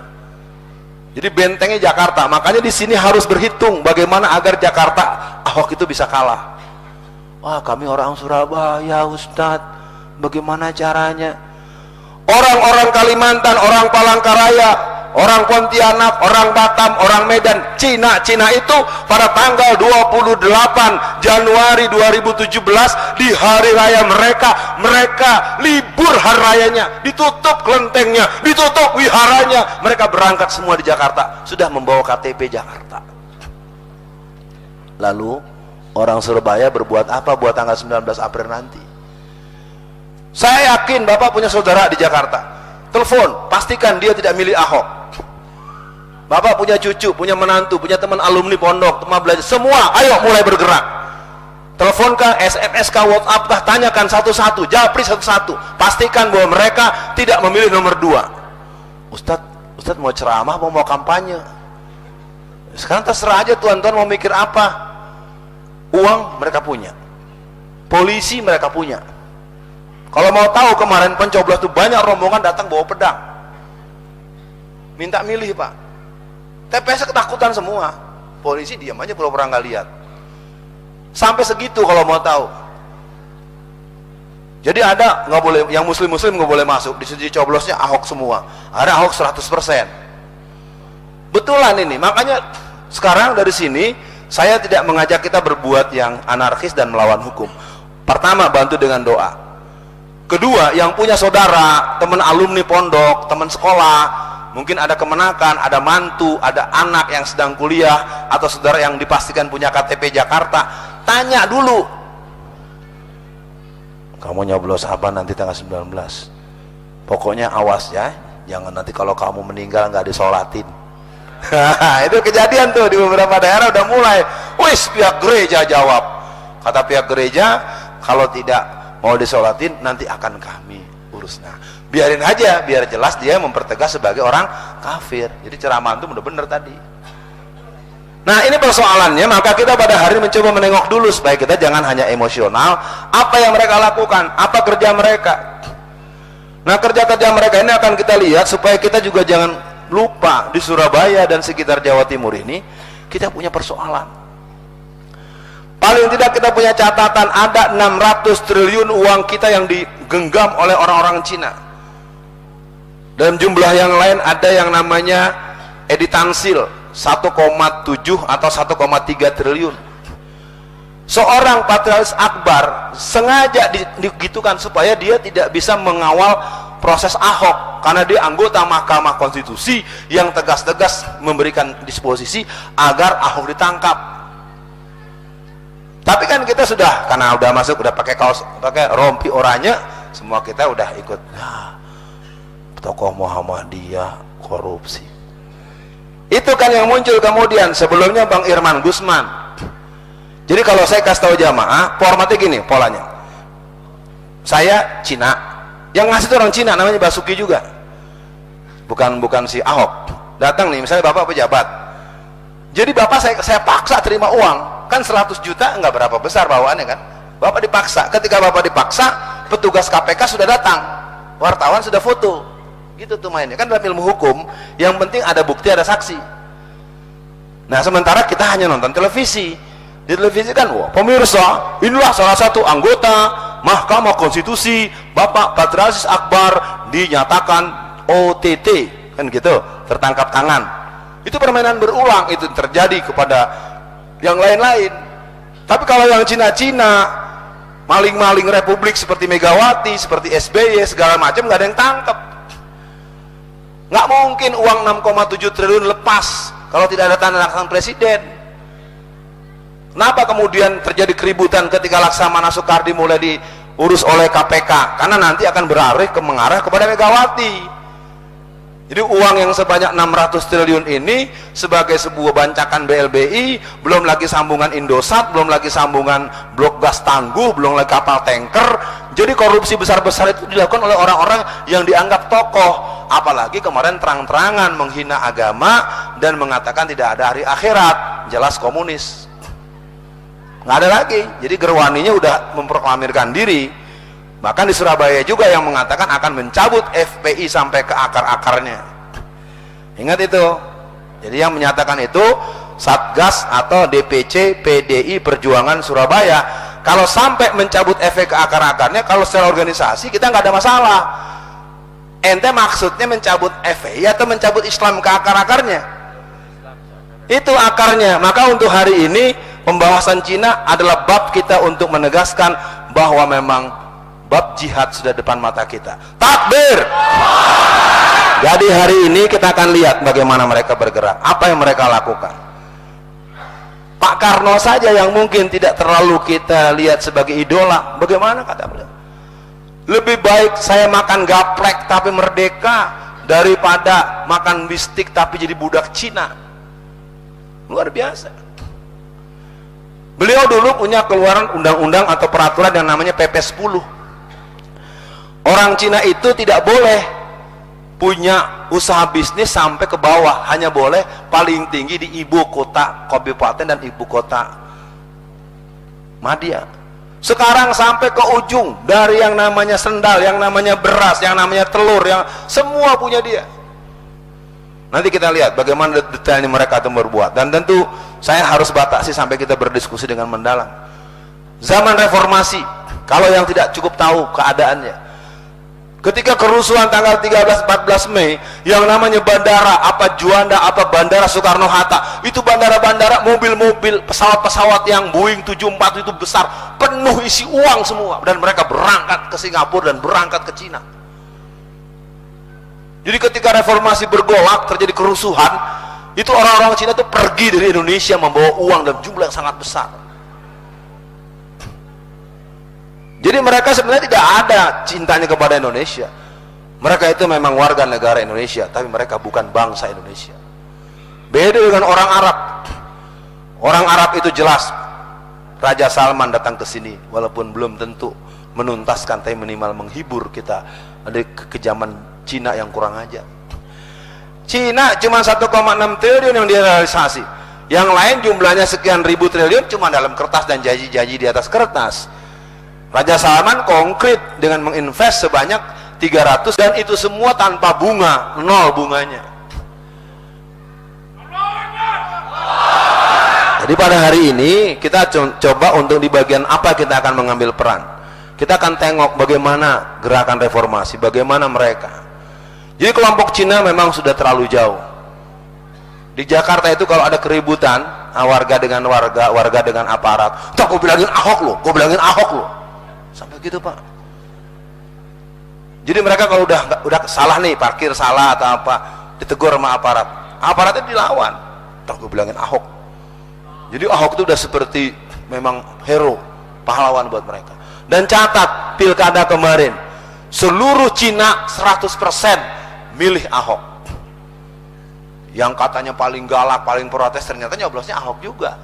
Jadi bentengnya Jakarta. Makanya di sini harus berhitung bagaimana agar Jakarta Ahok itu bisa kalah. Wah, kami orang Surabaya, Ustadz, bagaimana caranya? Orang-orang Kalimantan, orang Palangkaraya, orang Pontianak, orang Batam, orang Medan, Cina itu pada tanggal 28 Januari 2017 di hari raya mereka libur hari rayanya, ditutup kelentengnya, ditutup wiharanya, mereka berangkat semua di Jakarta, sudah membawa KTP Jakarta. Lalu orang Surabaya berbuat apa buat tanggal 19 April nanti? Saya yakin Bapak punya saudara di Jakarta, telepon, pastikan dia tidak milih Ahok. Bapak punya cucu, punya menantu, punya teman alumni pondok, teman belajar, semua ayo mulai bergerak. Telepon kah, SMS kah, WhatsApp kah, tanyakan satu-satu, japri satu-satu, pastikan bahwa mereka tidak memilih nomor 2. Ustadz mau ceramah, mau kampanye. Sekarang terserah aja tuan-tuan mau mikir apa. Uang mereka punya, polisi mereka punya. Kalau mau tahu kemarin pencoblos itu banyak rombongan datang bawa pedang, minta milih Pak. TPS ketakutan semua, polisi diam aja pura-pura nggak lihat. Sampai segitu kalau mau tahu. Jadi ada nggak boleh, yang muslim nggak boleh masuk. Di sini coblosnya Ahok semua, ada Ahok 100%. Betulan ini, makanya sekarang dari sini saya tidak mengajak kita berbuat yang anarkis dan melawan hukum. Pertama, bantu dengan doa. Kedua, yang punya saudara, teman alumni pondok, teman sekolah, mungkin ada kemenakan, ada mantu, ada anak yang sedang kuliah, atau saudara yang dipastikan punya KTP Jakarta, tanya dulu, kamu nyoblos apa nanti tanggal 19? Pokoknya awas ya, jangan nanti kalau kamu meninggal nggak disolatin. Itu kejadian tuh di beberapa daerah udah mulai. Wis, pihak gereja jawab, kata pihak gereja, kalau tidak mau disolatin nanti akan kami urus. Nah, biarin aja, biar jelas dia mempertegas sebagai orang kafir. Jadi ceramah itu bener-bener tadi. Nah, ini persoalannya, maka kita pada hari ini mencoba menengok dulu supaya kita jangan hanya emosional. Apa yang mereka lakukan, apa kerja mereka. Nah, kerja-kerja mereka ini akan kita lihat supaya kita juga jangan lupa di Surabaya dan sekitar Jawa Timur ini kita punya persoalan. Paling tidak kita punya catatan ada 600 triliun uang kita yang digenggam oleh orang-orang Cina. Dalam jumlah yang lain ada yang namanya editansil 1,7 atau 1,3 triliun. Seorang Patrialis Akbar sengaja digitukan supaya dia tidak bisa mengawal proses Ahok, karena dia anggota Mahkamah Konstitusi yang tegas-tegas memberikan disposisi agar Ahok ditangkap. Tapi kan kita sudah, karena udah masuk, udah pakai kaos, pakai rompi oranye, semua kita udah ikut. Nah, tokoh Muhammadiyah korupsi. Itu kan yang muncul kemudian. Sebelumnya Bang Irman Gusman. Jadi kalau saya kasih tahu jamaah, formatnya gini polanya. Saya Cina, yang ngasih itu orang Cina, namanya Basuki juga. Bukan si Ahok. Datang nih, misalnya Bapak pejabat. Jadi Bapak saya paksa terima uang. Kan 100 juta nggak berapa besar bawaannya kan. Bapak dipaksa. Ketika Bapak dipaksa, petugas KPK sudah datang. Wartawan sudah foto. Gitu tuh mainnya. Kan dalam ilmu hukum, yang penting ada bukti, ada saksi. Nah, sementara kita hanya nonton televisi. Di televisi kan, wah, pemirsa, inilah salah satu anggota Mahkamah Konstitusi, Bapak Patrialis Akbar dinyatakan OTT, kan gitu, tertangkap tangan. Itu permainan berulang, itu terjadi kepada yang lain-lain. Tapi kalau yang Cina-Cina, maling-maling republik seperti Megawati, seperti SBY, segala macam, nggak ada yang tangkap. Nggak mungkin uang 6,7 triliun lepas kalau tidak ada tanda tangan presiden. Kenapa kemudian terjadi keributan ketika Laksamana Soekardi mulai diurus oleh KPK? Karena nanti akan mengarah kepada Megawati. Jadi uang yang sebanyak 600 triliun ini sebagai sebuah bancakan BLBI, belum lagi sambungan Indosat, belum lagi sambungan blok gas tangguh, belum lagi kapal tanker. Jadi korupsi besar-besar itu dilakukan oleh orang-orang yang dianggap tokoh. Apalagi kemarin terang-terangan menghina agama dan mengatakan tidak ada hari akhirat, jelas komunis. Nggak ada lagi. Jadi gerwaninya udah memproklamirkan diri. Bahkan di Surabaya juga yang mengatakan akan mencabut FPI sampai ke akar-akarnya. Ingat itu. Jadi yang menyatakan itu Satgas atau DPC PDI Perjuangan Surabaya. Kalau sampai mencabut FPI ke akar-akarnya, kalau secara organisasi kita nggak ada masalah. Ente maksudnya mencabut FPI atau mencabut Islam ke akar-akarnya? Itu akarnya. Maka untuk hari ini pembahasan Cina adalah bab kita untuk menegaskan bahwa memang bab jihad sudah depan mata kita. Takbir. Jadi hari ini kita akan lihat bagaimana mereka bergerak, apa yang mereka lakukan. Pak Karno saja yang mungkin tidak terlalu kita lihat sebagai idola, bagaimana kata beliau? Lebih baik saya makan gaplek tapi merdeka daripada makan bistik tapi jadi budak Cina. Luar biasa. Beliau dulu punya keluaran undang-undang atau peraturan yang namanya PP 10. Orang Cina itu tidak boleh punya usaha bisnis sampai ke bawah, hanya boleh paling tinggi di ibu kota kabupaten dan ibu kota madya. Sekarang sampai ke ujung, dari yang namanya sendal, yang namanya beras, yang namanya telur, yang semua punya dia. Nanti kita lihat bagaimana detailnya mereka itu berbuat, dan tentu saya harus batasi sampai kita berdiskusi dengan mendalam. Zaman reformasi, kalau yang tidak cukup tahu keadaannya, ketika kerusuhan tanggal 13-14 Mei, yang namanya bandara, apa Juanda, apa Bandara Soekarno-Hatta, itu bandara-bandara, mobil-mobil, pesawat-pesawat yang Boeing 74 itu besar, penuh isi uang semua, dan mereka berangkat ke Singapura dan berangkat ke Cina. Jadi ketika reformasi bergolak, terjadi kerusuhan, itu orang-orang Cina itu pergi dari Indonesia membawa uang dalam jumlah yang sangat besar. Jadi mereka sebenarnya tidak ada cintanya kepada Indonesia. Mereka itu memang warga negara Indonesia, tapi mereka bukan bangsa Indonesia. Beda dengan orang Arab. Orang Arab itu jelas, Raja Salman datang ke sini, walaupun belum tentu menuntaskan, tapi minimal menghibur kita dari kekejaman Cina yang kurang ajar. Cina cuma 1,6 triliun yang direalisasi, yang lain jumlahnya sekian ribu triliun cuma dalam kertas dan janji-janji di atas kertas. Raja Salman konkret dengan menginvest sebanyak 300, dan itu semua tanpa bunga, nol bunganya. Jadi pada hari ini kita coba untuk di bagian apa kita akan mengambil peran. Kita akan tengok bagaimana gerakan reformasi, bagaimana mereka. Jadi kelompok Cina memang sudah terlalu jauh. Di Jakarta itu kalau ada keributan, warga dengan warga, warga dengan aparat, "Tuh, gue bilangin Ahok lo, gue bilangin Ahok lo." Sampai gitu, Pak. Jadi mereka kalau udah salah nih, parkir salah atau apa, ditegur sama aparat, aparatnya dilawan. "Tuh, gue bilangin Ahok." Jadi Ahok itu udah seperti memang hero, pahlawan buat mereka. Dan catat pilkada kemarin, seluruh Cina 100% milih Ahok. Yang katanya paling galak, paling protes, ternyata nyoblosnya Ahok juga.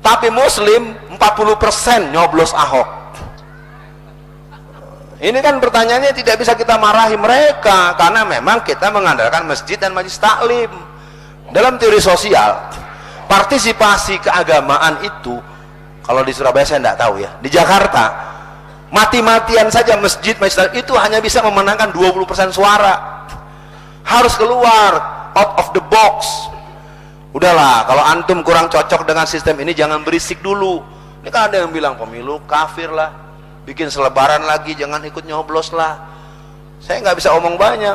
Tapi Muslim 40% nyoblos Ahok. Ini kan pertanyaannya tidak bisa kita marahi mereka, karena memang kita mengandalkan masjid dan majelis taklim. Dalam teori sosial, partisipasi keagamaan itu, kalau di Surabaya saya tidak tahu ya, di Jakarta mati-matian saja masjid itu hanya bisa memenangkan 20% suara. Harus keluar out of the box. Udahlah, kalau antum kurang cocok dengan sistem ini, jangan berisik dulu. Ini kan ada yang bilang pemilu kafir lah, bikin selebaran lagi, jangan ikut nyoblos lah. Saya nggak bisa omong banyak.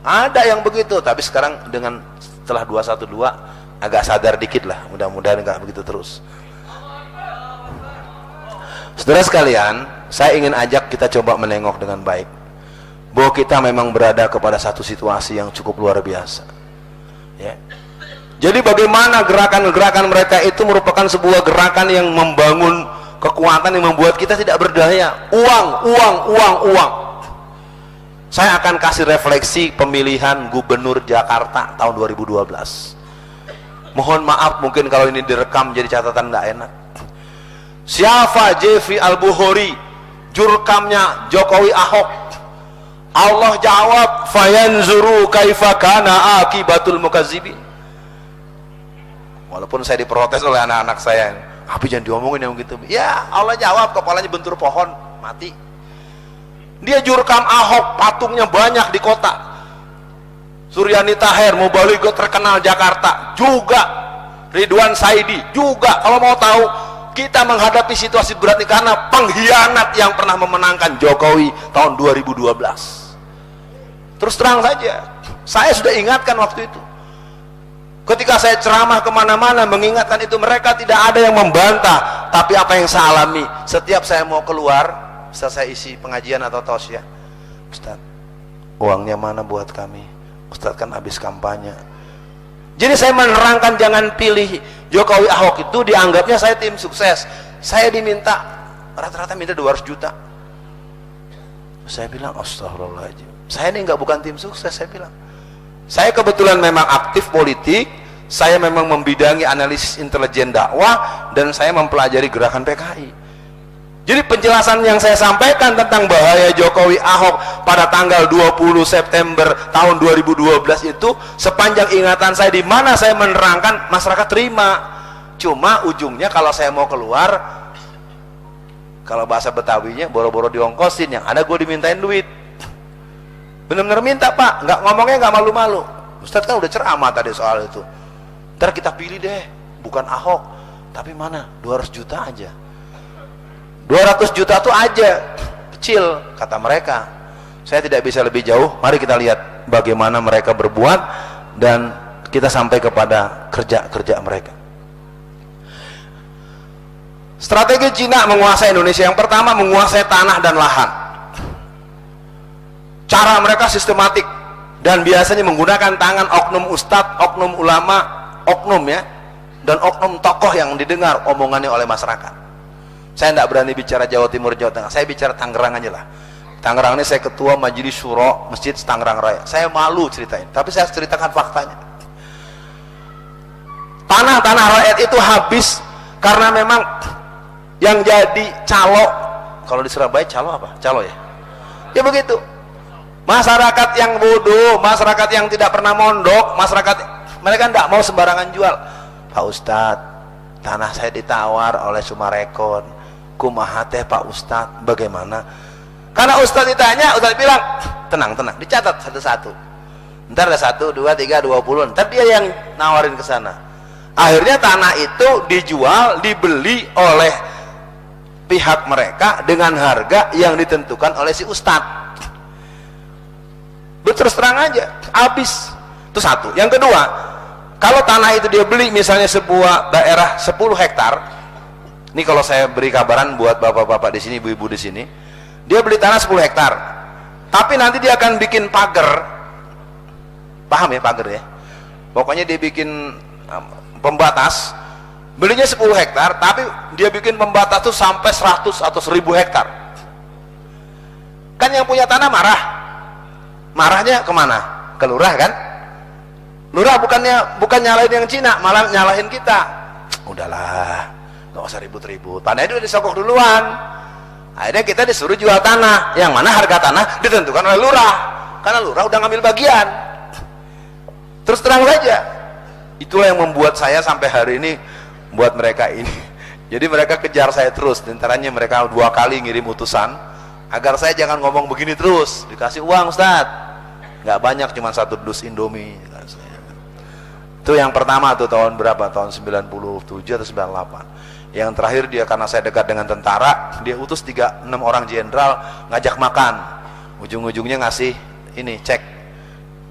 Ada yang begitu, tapi sekarang dengan setelah 212 agak sadar dikit lah, mudah-mudahan nggak begitu terus. Saudara sekalian, saya ingin ajak kita coba menengok dengan baik bahwa kita memang berada kepada satu situasi yang cukup luar biasa ya. Jadi bagaimana gerakan-gerakan mereka itu merupakan sebuah gerakan yang membangun kekuatan yang membuat kita tidak berdaya. Uang. Saya akan kasih refleksi pemilihan gubernur Jakarta tahun 2012. Mohon maaf mungkin kalau ini direkam jadi catatan nggak enak. Siapa Jeffrey Al-Bukhari, jurkamnya Jokowi Ahok? Allah jawab, fayanzuru kaifa kana akibatul mukadzibin. Walaupun saya diprotes oleh anak-anak saya, tapi jangan diomongin yang gitu. Ya Allah jawab, kepalanya bentur pohon, mati. Dia jurkam Ahok, patungnya banyak di kota. Suryani Tahir, Mubalighah terkenal Jakarta juga, Ridwan Saidi juga. Kalau mau tahu, kita menghadapi situasi berat ini karena pengkhianat yang pernah memenangkan Jokowi tahun 2012. Terus terang saja, saya sudah ingatkan waktu itu. Ketika saya ceramah kemana-mana mengingatkan itu, mereka tidak ada yang membantah. Tapi apa yang saya alami, setiap saya mau keluar, setelah saya isi pengajian atau tausiah, Ustaz, uangnya mana buat kami? Ustaz kan habis kampanye. Jadi saya menerangkan jangan pilih Jokowi Ahok, itu dianggapnya saya tim sukses. Saya diminta rata-rata minta 200 juta. Saya bilang astagfirullahaladzim, saya ini bukan tim sukses. Saya bilang saya kebetulan memang aktif politik, saya memang membidangi analisis intelijen dakwah, dan saya mempelajari gerakan PKI. Jadi penjelasan yang saya sampaikan tentang bahaya Jokowi Ahok pada tanggal 20 September tahun 2012 itu, sepanjang ingatan saya, di mana saya menerangkan, masyarakat terima. Cuma ujungnya kalau saya mau keluar, kalau bahasa Betawinya, boro-boro diongkosin, yang ada gue dimintain duit. Benar-benar minta, Pak, nggak ngomongnya nggak malu-malu. Ustadz kan udah ceramah tadi soal itu. Ntar kita pilih deh, bukan Ahok, tapi mana 200 juta aja. 200 juta tuh aja, kecil kata mereka. Saya tidak bisa lebih jauh. Mari kita lihat bagaimana mereka berbuat, dan kita sampai kepada kerja-kerja mereka. Strategi Cina menguasai Indonesia, yang pertama menguasai tanah dan lahan. cara mereka sistematik dan biasanya menggunakan tangan oknum ustadz, oknum ulama, oknum ya, dan oknum tokoh yang didengar omongannya oleh masyarakat. Saya tidak berani bicara Jawa Timur, Jawa Tengah, saya bicara Tangerang aja lah. Tangerang ini saya ketua Majelis Syuro Masjid Tangerang Raya. Saya malu ceritain, tapi saya ceritakan faktanya. Tanah-tanah rakyat itu habis karena memang yang jadi calo, kalau di Surabaya calo apa? Calo ya? Ya begitu. Masyarakat yang bodoh, masyarakat yang tidak pernah mondok, masyarakat mereka tidak mau sembarangan jual. Pak Ustadz, tanah saya ditawar oleh Sumarekon, kumaha teh Pak Ustadz, bagaimana? Karena Ustadz ditanya, Ustadz bilang, tenang, dicatat satu-satu. Ntar ada 1, 2, 3, 20, ntar dia yang nawarin ke sana. Akhirnya tanah itu dijual, dibeli oleh pihak mereka dengan harga yang ditentukan oleh si Ustadz. Terus terang aja, habis. Itu satu. Yang kedua, kalau tanah itu dia beli misalnya sebuah daerah 10 hektar, ini kalau saya beri kabaran buat bapak-bapak di sini, ibu-ibu di sini, dia beli tanah 10 hektar, tapi nanti dia akan bikin pagar, paham ya pagar ya? Pokoknya dia bikin pembatas, belinya 10 hektar, tapi dia bikin pembatas tuh sampai 100 atau 1000 hektar. Kan yang punya tanah marahnya kemana? Ke lurah kan? Lurah bukan nyalahin yang Cina, malah nyalahin kita. Udahlah, nggak usah ribut-ribut. Tanah itu disokok duluan. Akhirnya kita disuruh jual tanah, yang mana harga tanah ditentukan oleh lurah, karena lurah udah ngambil bagian. Terus terang saja, itulah yang membuat saya sampai hari ini buat mereka ini. Jadi mereka kejar saya terus, antaranya mereka 2 kali ngirim utusan agar saya jangan ngomong begini terus. Dikasih uang Ustadz, nggak banyak, cuma 1 dus Indomie. Itu yang pertama tuh tahun berapa? Tahun 97 atau 98. Yang terakhir dia karena saya dekat dengan tentara, dia utus 6 orang jenderal ngajak makan. Ujung-ujungnya ngasih ini cek,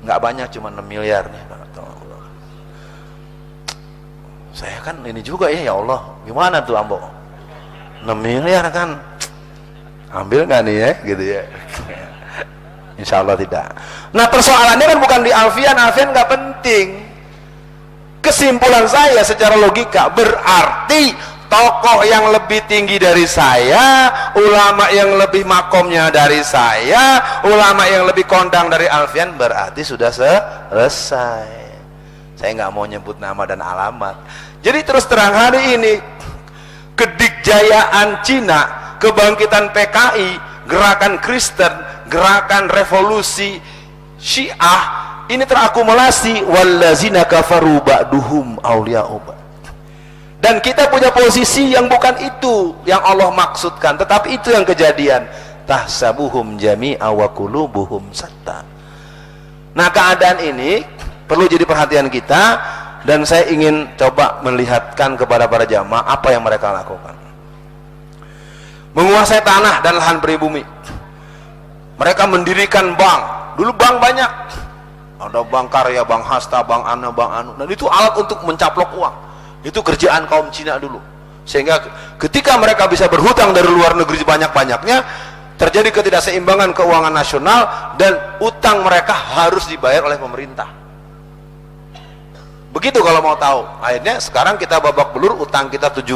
nggak banyak, cuma 6 miliar nih. Saya kan ini juga ya Allah, gimana tuh Ambo? 6 miliar kan, ambil nggak nih ya, gitu ya. Insya Allah tidak. Nah persoalannya kan bukan di Alfian nggak penting. Kesimpulan saya secara logika berarti tokoh yang lebih tinggi dari saya, ulama yang lebih makomnya dari saya, ulama yang lebih kondang dari Alfian, berarti sudah selesai. Saya nggak mau nyebut nama dan alamat. Jadi terus terang hari ini kedikjayaan Cina, kebangkitan PKI, gerakan Kristen, gerakan revolusi Syiah ini terakumulasi wallazina kafaru ba'duhum awliya'u ba'd. Dan kita punya posisi yang bukan itu yang Allah maksudkan, tetapi itu yang kejadian. Tahsabuhum jami'a wa qulubuhum satta. Nah keadaan ini perlu jadi perhatian kita, dan saya ingin coba melihatkan kepada para jamaah apa yang mereka lakukan. Menguasai tanah dan lahan pribumi. Mereka mendirikan bank. Dulu bank banyak, ada bank karya, bank hasta, bank ana, bank anu, dan itu alat untuk mencaplok uang. Itu kerjaan kaum Cina dulu, sehingga ketika mereka bisa berhutang dari luar negeri banyak-banyaknya, terjadi ketidakseimbangan keuangan nasional dan utang mereka harus dibayar oleh pemerintah. Begitu kalau mau tahu. Akhirnya sekarang kita babak belur, utang kita 7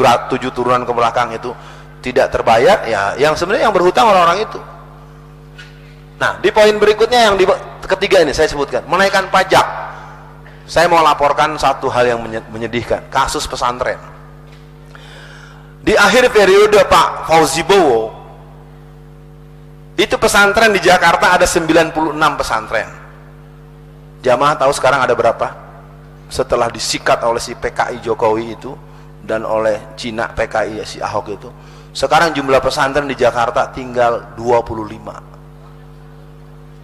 turunan ke belakang itu tidak terbayar, ya yang sebenarnya yang berhutang orang-orang itu. Nah di poin berikutnya yang ketiga ini saya sebutkan, menaikkan pajak. Saya mau laporkan satu hal yang menyedihkan, kasus pesantren. Di akhir periode Pak Fauzi Bowo, itu pesantren di Jakarta ada 96 pesantren. Jamaah tahu sekarang ada berapa? Setelah disikat oleh si PKI Jokowi itu dan oleh Cina PKI si Ahok itu, sekarang jumlah pesantren di Jakarta tinggal 25.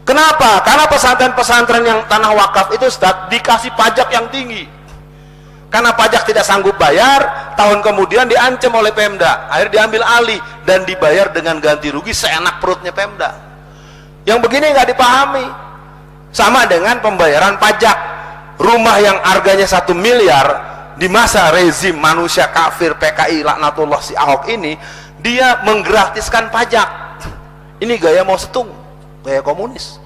Kenapa? Karena pesantren-pesantren yang tanah wakaf itu Ustaz, dikasih pajak yang tinggi. Karena pajak tidak sanggup bayar, tahun kemudian diancam oleh Pemda, akhirnya diambil alih dan dibayar dengan ganti rugi seenak perutnya Pemda. Yang begini nggak dipahami. Sama dengan pembayaran pajak. Rumah yang harganya 1 miliar di masa rezim manusia kafir PKI laknatullah si Ahok ini, dia menggratiskan pajak. Ini gaya Mao Zedong, gaya komunis.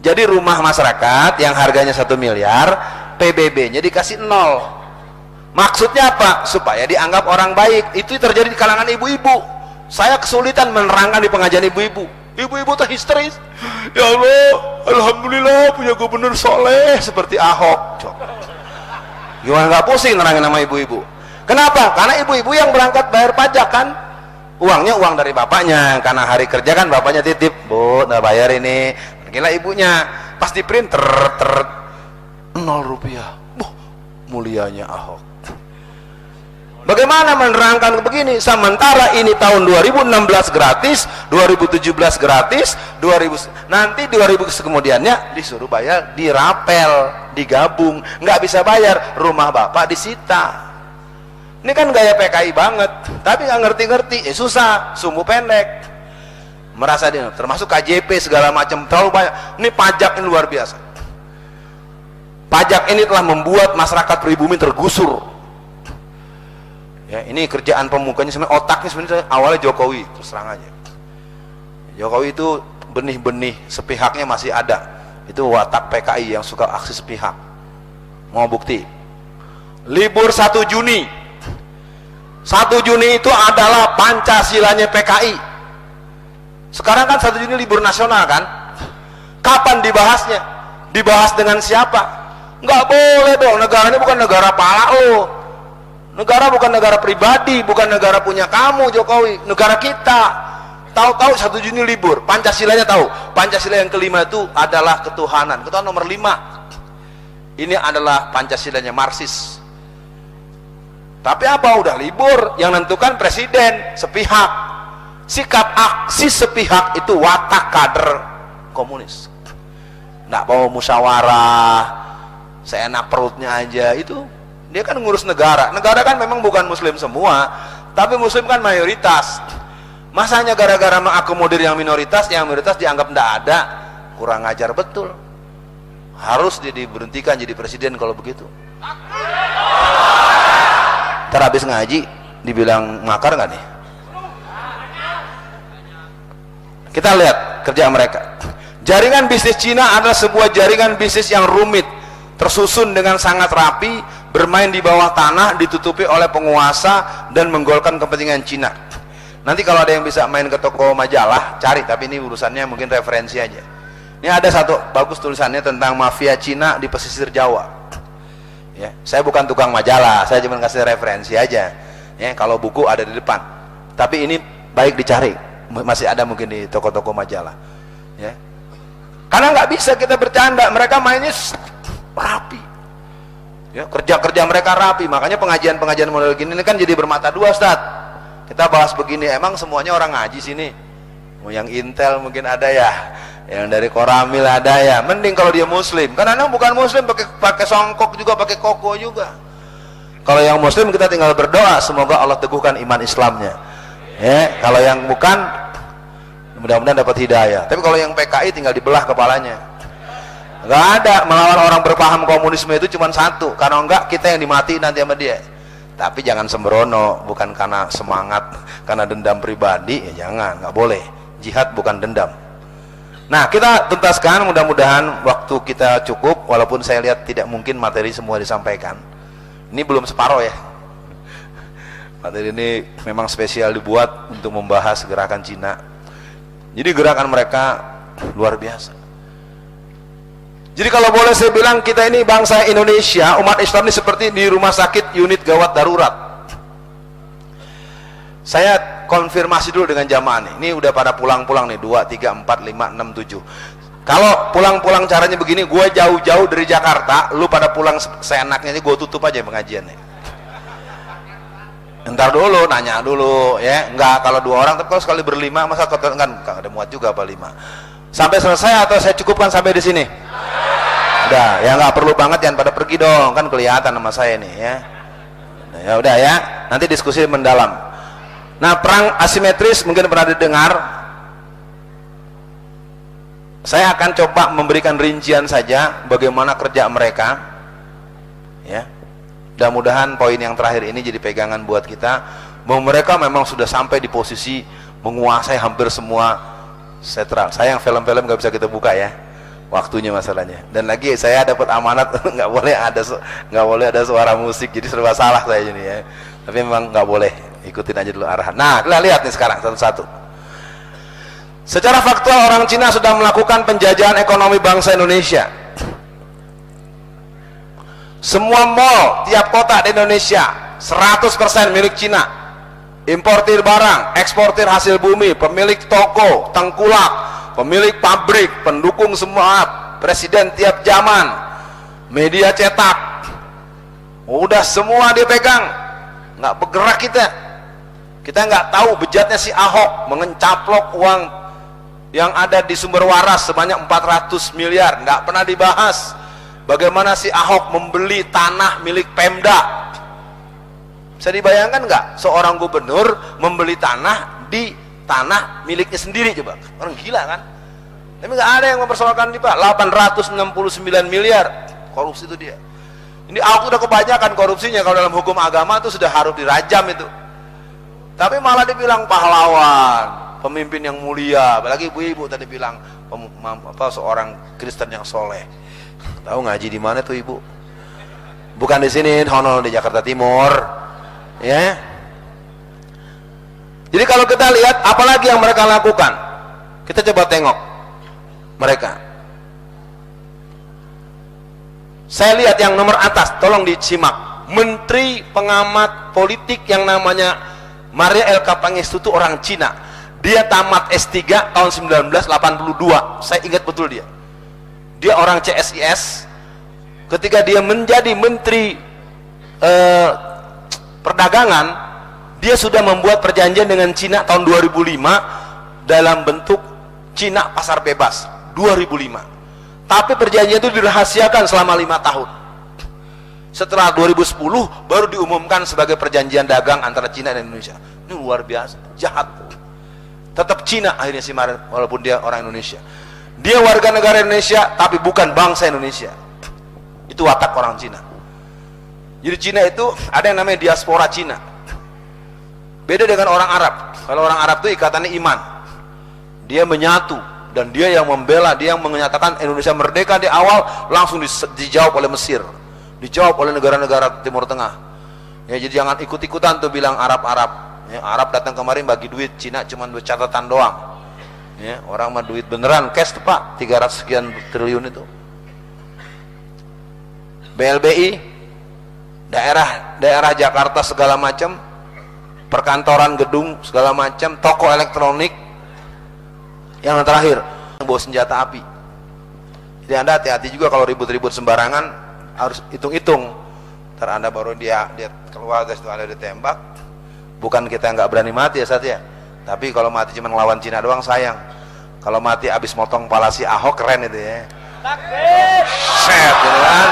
Jadi rumah masyarakat yang harganya 1 miliar, PBB-nya dikasih 0. Maksudnya apa? Supaya dianggap orang baik. Itu terjadi di kalangan ibu-ibu. Saya kesulitan menerangkan di pengajian ibu-ibu. Ibu-ibu tuh histeris. Ya Allah, alhamdulillah punya gubernur soleh seperti Ahok. Gimana nggak pusing nerangin nama ibu-ibu? Kenapa? Karena ibu-ibu yang berangkat bayar pajak kan, uangnya uang dari bapaknya. Karena hari kerja kan bapaknya titip, Bu, nggak bayar ini. Gila ibunya, pas di printer 0 rupiah. Mulianya Ahok. Bagaimana menerangkan begini? Sementara ini tahun 2016 gratis, 2017 gratis, 2000 nanti 2000 kemudiannya disuruh bayar, dirapel, digabung, nggak bisa bayar, rumah bapak disita. Ini kan gaya PKI banget, tapi nggak ngerti-ngerti, susah, sumbu pendek, merasa dia termasuk KJP segala macam terlalu banyak. Ini pajak ini luar biasa. Pajak ini telah membuat masyarakat pribumi tergusur. Ya, ini kerjaan pemukanya sebenarnya, otaknya sebenarnya awalnya Jokowi, terus terang aja. Jokowi itu benih-benih sepihaknya masih ada. Itu watak PKI yang suka aksi sepihak. Mau bukti? Libur 1 Juni. 1 Juni itu adalah Pancasilanya PKI. Sekarang kan 1 Juni libur nasional kan? Kapan dibahasnya? Dibahas dengan siapa? Nggak boleh dong, negara ini bukan negara pala lo. Negara bukan negara pribadi, bukan negara punya kamu Jokowi, negara kita. Tahu-tahu 1 Juni libur, Pancasilanya tahu. Pancasila yang kelima itu adalah ketuhanan, ketuhanan nomor 5. Ini adalah Pancasilanya Marxis. Tapi apa, udah libur, yang nentukan presiden, sepihak. Sikap aksi sepihak itu watak kader komunis. Nggak mau musyawarah, seenak perutnya aja, itu dia kan ngurus negara. Negara kan memang bukan muslim semua, tapi muslim kan mayoritas. Masanya gara-gara mengakomodir yang minoritas dianggap tidak ada, kurang ajar betul. Harus diberhentikan jadi presiden kalau begitu. Ntar habis ngaji dibilang makar nggak nih? Kita lihat kerja mereka. Jaringan bisnis Cina adalah sebuah jaringan bisnis yang rumit, tersusun dengan sangat rapi, bermain di bawah tanah, ditutupi oleh penguasa dan menggolkan kepentingan Cina. Nanti kalau ada yang bisa main ke toko majalah, cari, tapi ini urusannya mungkin referensi aja. Ini ada satu bagus tulisannya tentang mafia Cina di pesisir Jawa. Ya, saya bukan tukang majalah, saya cuma kasih referensi aja. Ya, kalau buku ada di depan. Tapi ini baik dicari, masih ada mungkin di toko-toko majalah. Ya. Karena nggak bisa kita bercanda, mereka mainnya rapi. Ya, kerja-kerja mereka rapi, makanya pengajian-pengajian model gini ini kan jadi bermata dua, Ustaz. Kita bahas begini, emang semuanya orang ngaji sini? Yang Intel mungkin ada ya, yang dari Koramil ada ya. Mending kalau dia muslim, karena yang bukan muslim pakai songkok juga, pakai koko juga. Kalau yang muslim kita tinggal berdoa semoga Allah teguhkan iman Islamnya. Ya, kalau yang bukan mudah-mudahan dapat hidayah. Tapi kalau yang PKI tinggal dibelah kepalanya. Nggak ada, melawan orang berpaham komunisme itu cuma satu, karena enggak kita yang dimati nanti sama dia. Tapi jangan sembrono, bukan karena semangat, karena dendam pribadi, ya jangan, nggak boleh. Jihad bukan dendam. Nah, kita tuntaskan, mudah-mudahan waktu kita cukup, walaupun saya lihat tidak mungkin materi semua disampaikan. Ini belum separoh ya. Materi ini memang spesial dibuat untuk membahas gerakan Cina. Jadi gerakan mereka luar biasa. Jadi kalau boleh saya bilang, kita ini bangsa Indonesia, umat Islam ini seperti di rumah sakit unit gawat darurat. Saya konfirmasi dulu dengan jamaah nih. Ini udah pada pulang-pulang nih, 2, 3, 4, 5, 6, 7. Kalau pulang-pulang caranya begini, gue jauh-jauh dari Jakarta, lu pada pulang seenaknya, gue tutup aja pengajiannya. Ntar dulu, nanya dulu ya. Enggak, kalau 2 orang, tapi kalau sekali berlima, masa kan ada muat juga apa 5. Sampai selesai atau saya cukupkan sampai di sini? Udah, ya nggak perlu banget, jangan pada pergi dong, kan kelihatan sama saya nih ya. Ya udah ya, nanti diskusi mendalam. Nah, perang asimetris mungkin pernah didengar. Saya akan coba memberikan rincian saja bagaimana kerja mereka. Ya, mudah-mudahan poin yang terakhir ini jadi pegangan buat kita, bahwa mereka memang sudah sampai di posisi menguasai hampir semua sentral. Sayang film-film nggak bisa kita buka ya. waktunya masalahnya. Dan lagi saya dapat amanat nggak boleh ada suara musik, jadi serba salah saya ini ya. Tapi memang nggak boleh, ikutin aja dulu arahan. Nah, kita lihat nih sekarang satu-satu. Secara faktual orang Cina sudah melakukan penjajahan ekonomi bangsa Indonesia. Semua mall tiap kota di Indonesia 100% milik Cina. Importir barang, eksportir hasil bumi, pemilik toko, tengkulak, pemilik pabrik, pendukung semua, presiden tiap zaman, media cetak, udah semua dia pegang. Nggak bergerak kita nggak tahu bejatnya si Ahok mengencaplok uang yang ada di sumber waras sebanyak 400 miliar, nggak pernah dibahas. Bagaimana si Ahok membeli tanah milik Pemda? Bisa dibayangkan nggak seorang gubernur membeli tanah di tanah miliknya sendiri? Coba, orang gila kan? Tapi nggak ada yang mempersoalkan dia, Pak. 869 miliar korupsi itu dia. Ini Ahok udah kebanyakan korupsinya. Kalau dalam hukum agama itu sudah harus dirajam itu. Tapi malah dibilang pahlawan, pemimpin yang mulia. Apalagi ibu-ibu tadi bilang seorang Kristen yang soleh. Tahu ngaji di mana tuh ibu? Bukan di sini, Honol di Jakarta Timur, ya. Jadi kalau kita lihat apalagi yang mereka lakukan, kita coba tengok mereka. Saya lihat yang nomor atas, tolong disimak. Menteri pengamat politik yang namanya Maria El Kapangestu itu orang Cina. Dia tamat S3 tahun 1982. Saya ingat betul dia. Dia orang CSIS. Ketika dia menjadi menteri perdagangan, dia sudah membuat perjanjian dengan Cina tahun 2005 dalam bentuk Cina pasar bebas 2005. Tapi perjanjian itu dirahasiakan selama 5 tahun. Setelah 2010 baru diumumkan sebagai perjanjian dagang antara Cina dan Indonesia. Ini luar biasa, jahat. Tetap Cina akhirnya si Maria, walaupun dia orang Indonesia. Dia warga negara Indonesia tapi bukan bangsa Indonesia. Itu watak orang Cina. Jadi Cina itu ada yang namanya diaspora Cina. Beda dengan orang Arab. Kalau orang Arab itu ikatannya iman. Dia menyatu dan dia yang membela, dia yang menyatakan Indonesia merdeka di awal, langsung dijawab oleh Mesir, dijawab oleh negara-negara Timur Tengah. Ya, jadi jangan ikut-ikutan tuh bilang Arab-Arab. Ya, Arab datang kemarin bagi duit, Cina cuma buat catatan doang. Ya, orang mah duit beneran, cash tuh Pak, 300 sekian triliun itu. BLBI, daerah Jakarta segala macam, perkantoran gedung segala macam, toko elektronik. Yang terakhir, bawa senjata api. Jadi Anda hati-hati juga kalau ribut-ribut sembarangan, harus hitung-hitung. Ntar Anda baru dia keluar dari situ Anda ditembak. Bukan kita nggak berani mati ya Satya, tapi kalau mati cuma ngelawan Cina doang sayang. Kalau mati abis motong kepala si Ahok keren itu ya. Set gitu kan.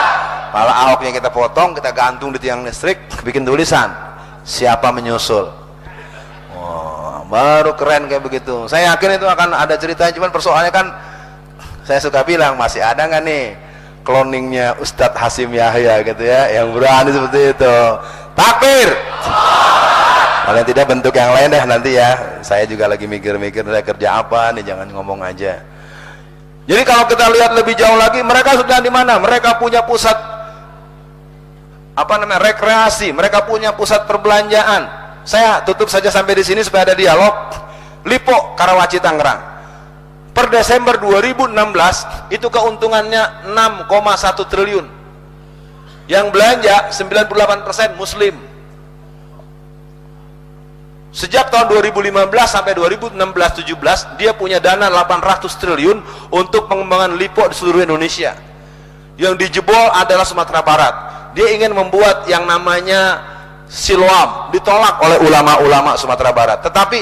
Kepala Ahoknya kita potong, kita gantung di tiang listrik, bikin tulisan siapa menyusul. Baru keren kayak begitu. Saya yakin itu akan ada ceritanya, cuman persoalannya kan saya suka bilang masih ada nggak nih cloningnya Ustadz Hasim Yahya gitu ya, yang berani seperti itu. Takbir. Kalau tidak bentuk yang lain deh nanti ya. Saya juga lagi mikir-mikir saya kerja apa nih, jangan ngomong aja. Jadi kalau kita lihat lebih jauh lagi, mereka sudah di mana? Mereka punya pusat rekreasi, mereka punya pusat perbelanjaan. Saya tutup saja sampai di sini supaya ada dialog. Lipo Karawaci Tangerang. Per Desember 2016 itu keuntungannya 6,1 triliun. Yang belanja 98% muslim. Sejak tahun 2015 sampai 2016-17 dia punya dana 800 triliun untuk pengembangan lipo di seluruh Indonesia. Yang dijebol adalah Sumatera Barat. Dia ingin membuat yang namanya Siloam, ditolak oleh ulama-ulama Sumatera Barat. Tetapi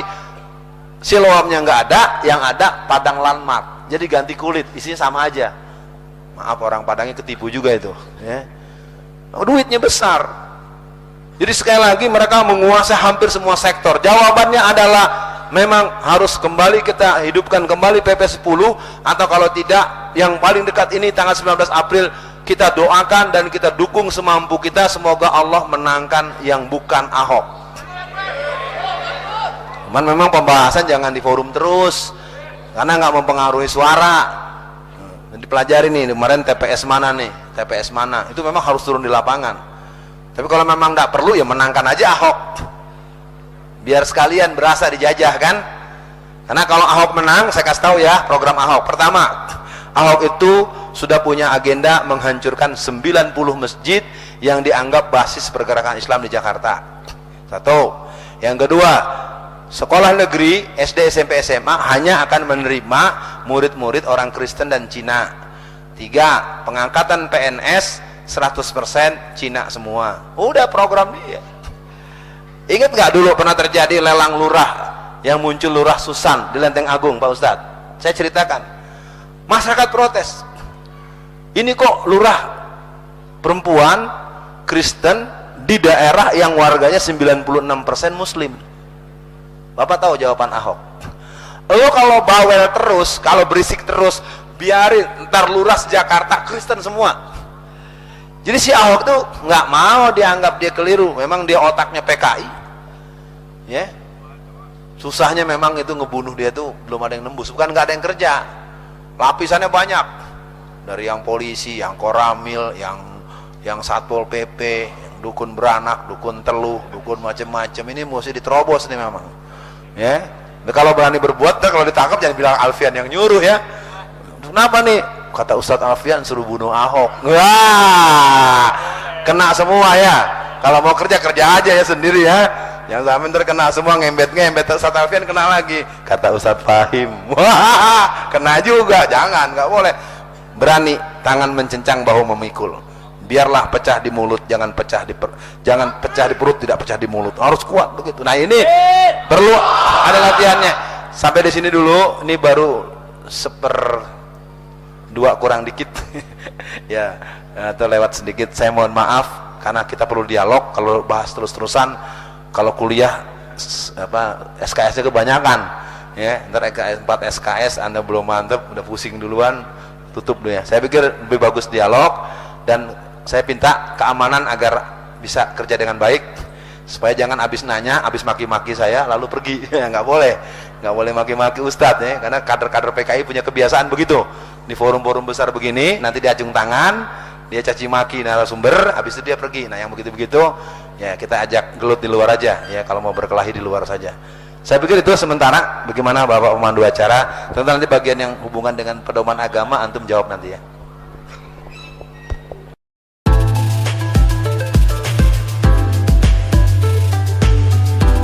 Siloamnya nggak ada, yang ada Padang Landmark. Jadi ganti kulit, isinya sama aja. Maaf orang Padangnya ketipu juga itu. Ya. Duitnya besar. Jadi sekali lagi mereka menguasai hampir semua sektor. Jawabannya adalah memang harus kembali kita hidupkan kembali PP 10, atau kalau tidak yang paling dekat ini tanggal 19 April kita doakan dan kita dukung semampu kita, semoga Allah menangkan yang bukan Ahok. Cuman memang pembahasan jangan di forum terus karena nggak mempengaruhi suara. dipelajari nih kemarin TPS mana nih, TPS mana, itu memang harus turun di lapangan. Tapi kalau memang nggak perlu ya menangkan aja Ahok, biar sekalian berasa dijajah kan. Karena kalau Ahok menang, saya kasih tahu ya program Ahok. Pertama, Ahok itu sudah punya agenda menghancurkan 90 masjid yang dianggap basis pergerakan Islam di Jakarta. Satu. Yang kedua, sekolah negeri SD, SMP, SMA hanya akan menerima murid-murid orang Kristen dan Cina. Tiga, pengangkatan PNS 100% Cina semua. Udah program dia. Ingat nggak dulu pernah terjadi lelang lurah yang muncul Lurah Susan di Lenteng Agung, Pak Ustadz? Saya ceritakan, masyarakat protes. Ini kok lurah perempuan Kristen di daerah yang warganya 96% Muslim. Bapak tahu jawaban Ahok? Lo kalau bawel terus, kalau berisik terus, biarin ntar lurah Jakarta Kristen semua. Jadi si Ahok tuh nggak mau dianggap dia keliru, memang dia otaknya PKI, ya. Susahnya memang itu ngebunuh dia tuh belum ada yang nembus, bukan nggak ada yang kerja, lapisannya banyak, dari yang polisi, yang koramil, yang satpol pp, yang dukun beranak, dukun teluh, dukun macem-macem, ini mesti diterobos nih memang, ya. Kalau berani berbuat, kalau ditangkap jangan bilang Alfian yang nyuruh ya. Kenapa nih? Kata Ustadz Alfian suruh bunuh Ahok. Wah, kena semua ya. Kalau mau kerja kerja aja ya sendiri ya. Yang sampai terkena semua, ngembet Ustadz Alfian kena lagi. Kata Ustadz Fahim, wah, kena juga. Jangan, nggak boleh. Berani tangan mencencang, bahu memikul. Biarlah pecah di mulut, jangan pecah di perut, tidak pecah di mulut. Harus kuat begitu. Nah ini perlu ada latihannya. Sampai di sini dulu. Ini baru 1/2 kurang dikit. Ya, atau lewat sedikit. Saya mohon maaf karena kita perlu dialog. Kalau bahas terus-terusan, kalau kuliah SKS-nya kebanyakan. Ya, ntar 4 SKS Anda belum mantep, udah pusing duluan, tutup dulu ya. Saya pikir lebih bagus dialog, dan saya minta keamanan agar bisa kerja dengan baik, supaya jangan habis nanya, habis maki-maki saya lalu pergi. Ya, nggak boleh maki-maki Ustadz ya, karena kader-kader PKI punya kebiasaan begitu. Di forum-forum besar begini, nanti dia acung tangan, dia caci maki narasumber, habis itu dia pergi. Nah yang begitu-begitu ya kita ajak gelut di luar aja ya, kalau mau berkelahi di luar saja. Saya pikir itu sementara. Bagaimana Bapak pemandu acara? Tentang nanti bagian yang hubungan dengan pedoman agama antum jawab nanti ya.